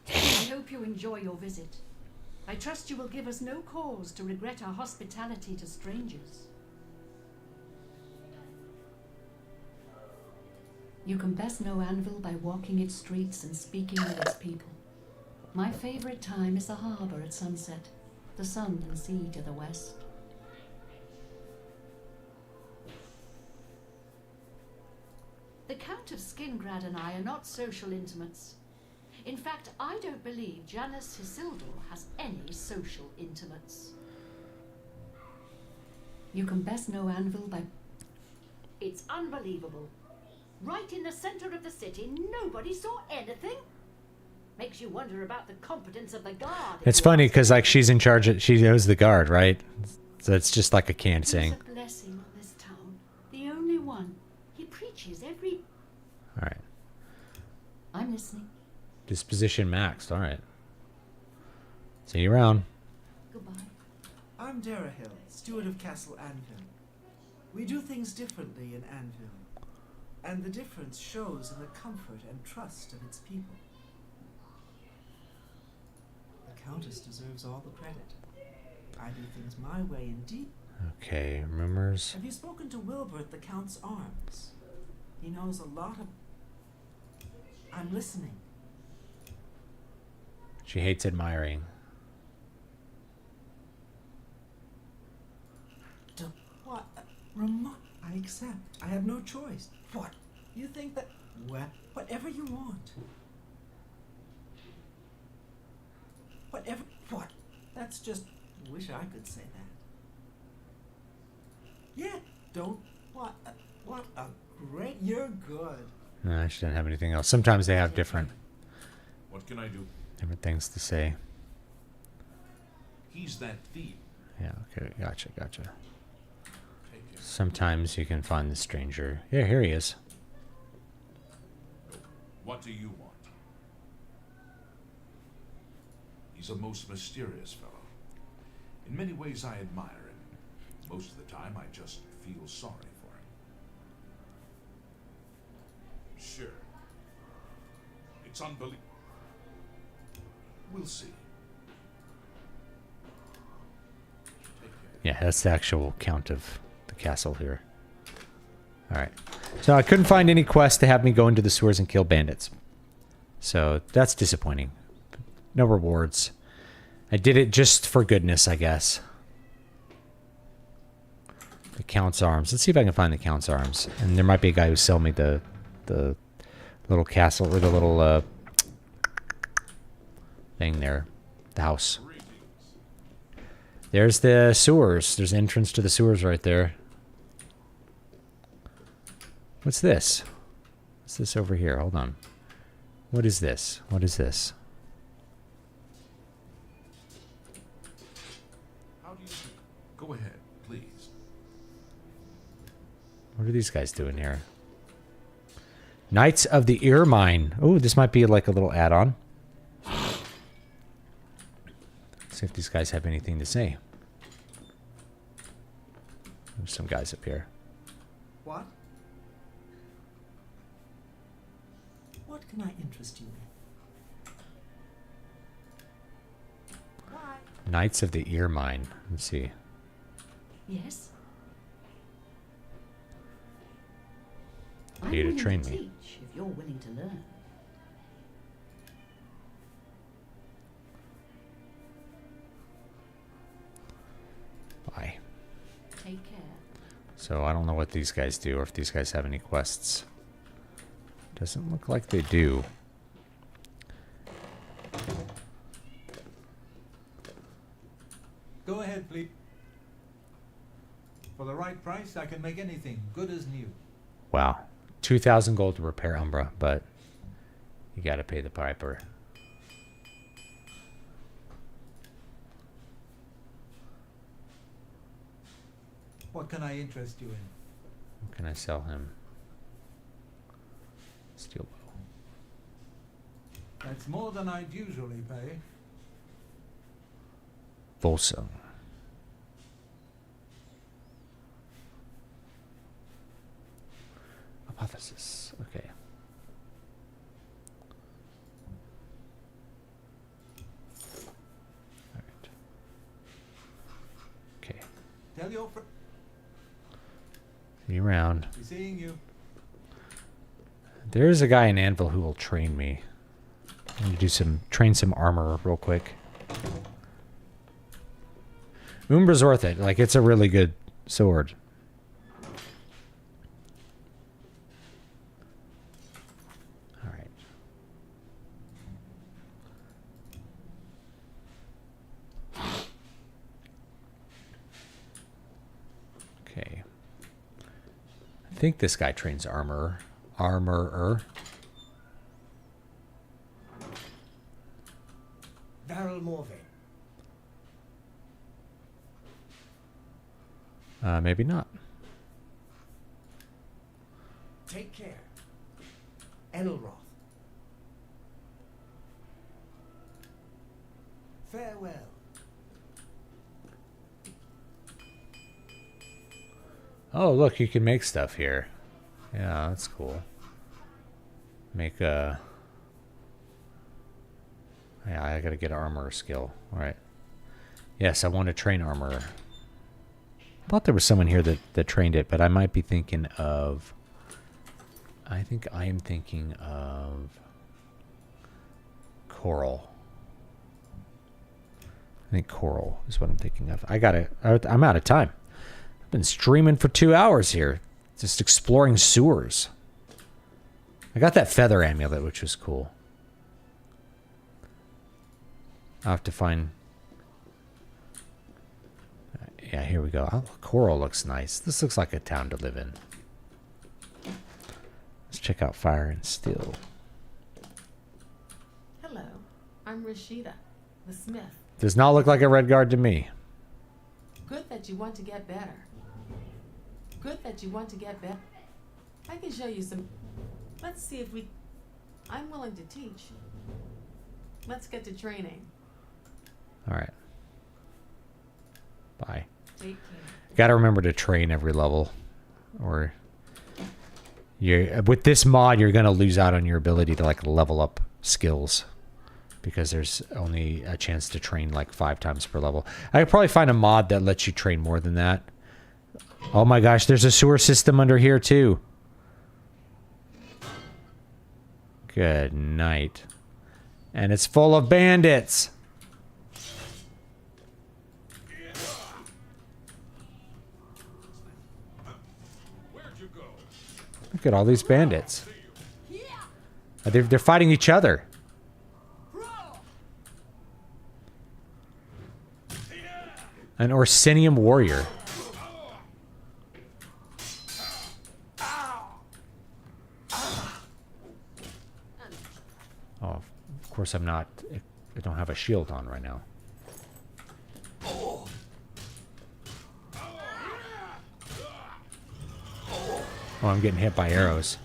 I hope you enjoy your visit. I trust you will give us no cause to regret our hospitality to strangers. You can best know Anvil by walking its streets and speaking with its people. My favorite time is the harbor at sunset, the sun and sea to the west. The Count of Skingrad and I are not social intimates. In fact, I don't believe Janus Isildur has any social intimates. You can best know Anvil by... It's unbelievable. Right in the center of the city, nobody saw anything? Makes you wonder about the competence of the guard. It's funny because like she's in charge of, she knows the guard, right? So it's just like a can He's saying. a blessing on this town. The only one. He preaches every... All right. I'm listening. Disposition maxed. All right. See you around. Goodbye. I'm Darahill, steward of Castle Anvil. We do things differently in Anvil, and the difference shows in the comfort and trust of its people. The Countess deserves all the credit. I do things my way indeed. Okay, rumors. Have you spoken to Wilbur at the Count's Arms? He knows a lot of... I'm listening. She hates admiring. What? I accept. I have no choice. What? You think that... Well, whatever you want. Whatever... What? That's just... Wish I could say that. Yeah, don't... What? What a great... You're good. No, she doesn't have anything else. Sometimes they have different What can I do? things to say. He's that thief. Yeah, okay, gotcha. Take him. Sometimes you can find the stranger. Yeah, here he is. What do you want? He's a most mysterious fellow. In many ways, I admire him. Most of the time, I just feel sorry for him. Sure. It's unbelievable. We'll see. Take care. Yeah, that's the actual count of the castle here. Alright. So I couldn't find any quest to have me go into the sewers and kill bandits. So that's disappointing. No rewards. I did it just for goodness, I guess. The Count's Arms. Let's see if I can find the Count's Arms. And there might be a guy who sell me the little castle, or the little thing there. The house. There's the sewers. There's the entrance to the sewers right there. What's this? What's this over here? Hold on. What is this? What is this? How do you do? Go ahead, please. What are these guys doing here? Knights of the Ermine. Oh, this might be like a little add-on. See if these guys have anything to say. There's some guys up here. What? What can I interest you in? Why? Knights of the Ermine. Let's see. Yes? Pay to willing train to me. teach if you're willing to learn. Bye. Take care. So I don't know what these guys do, or if these guys have any quests. Doesn't look like they do. Go ahead, please. For the right price, I can make anything good as new. Wow. 2,000 gold to repair Umbra, but you gotta pay the piper. What can I interest you in? What can I sell him? Steel bow. That's more than I'd usually pay. Volsung. Hypothesis. Okay. All right. Okay. Tell your friend. See you around. Be seeing you. There is a guy in Anvil who will train me. I'm gonna train some armor real quick. Umbra's worth it. Like, it's a really good sword. All right. Okay. I think this guy trains armorer. Daryl Morvay. Maybe not. Take care. Enelroth. Farewell. Oh, look, you can make stuff here. Yeah, that's cool. Make a... Yeah, I gotta get an armor skill. Alright. Yes, I want to train armor. I thought there was someone here that trained it, but I might be thinking of... I think I am thinking of... Coral. I think Coral is what I'm thinking of. I'm out of time. I've been streaming for 2 hours here. Just exploring sewers. I got that feather amulet, which was cool. I'll have to find... Yeah, here we go. Oh, Coral looks nice. This looks like a town to live in. Let's check out Fire and Steel. Hello, I'm Rashida, the smith. Does not look like a red guard to me. Good that you want to get better. Good that you want to get better. I can show you some... Let's see if we... I'm willing to teach. Let's get to training. Alright. Bye. Take care. Gotta remember to train every level. Or... with this mod, you're gonna lose out on your ability to, like, level up skills. Because there's only a chance to train, like, 5 times per level. I could probably find a mod that lets you train more than that. Oh my gosh, there's a sewer system under here, too. Good night. And it's full of bandits. Look at all these bandits. They're fighting each other. An Orsinium warrior. Oh, of course I'm not... I don't have a shield on right now. Oh, I'm getting hit by arrows.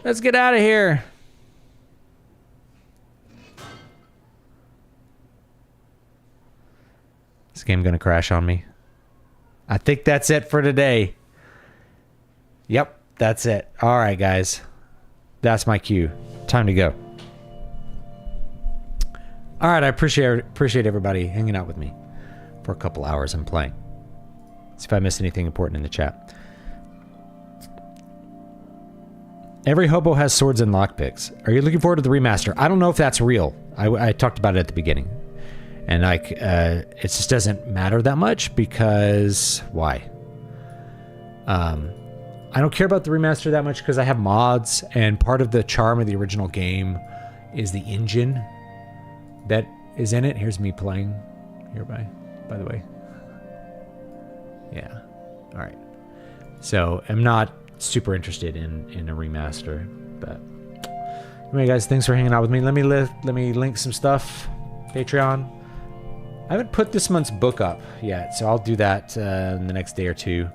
Let's get out of here. This game gonna crash on me. I think that's it for today. Yep, that's it. All right, guys. That's my cue. Time to go. All right, I appreciate everybody hanging out with me for a couple hours and playing. See if I missed anything important in the chat. Every hobo has swords and lockpicks. Are you looking forward to the remaster? I don't know if that's real. I talked about it at the beginning. And like, it just doesn't matter that much because... Why? I don't care about the remaster that much because I have mods, and part of the charm of the original game is the engine that is in it. Here's me playing hereby. by the way. Yeah. All right. So I'm not super interested in a remaster, but anyway, guys, thanks for hanging out with me. Let me link some stuff. Patreon. I haven't put this month's book up yet, so I'll do that in the next day or two.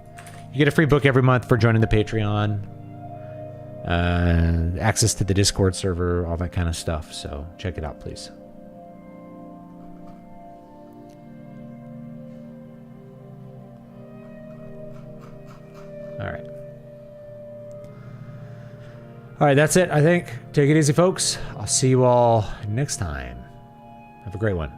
You get a free book every month for joining the Patreon. Access to the Discord server, all that kind of stuff. So check it out, please. All right. All right, that's it, I think. Take it easy, folks. I'll see you all next time. Have a great one.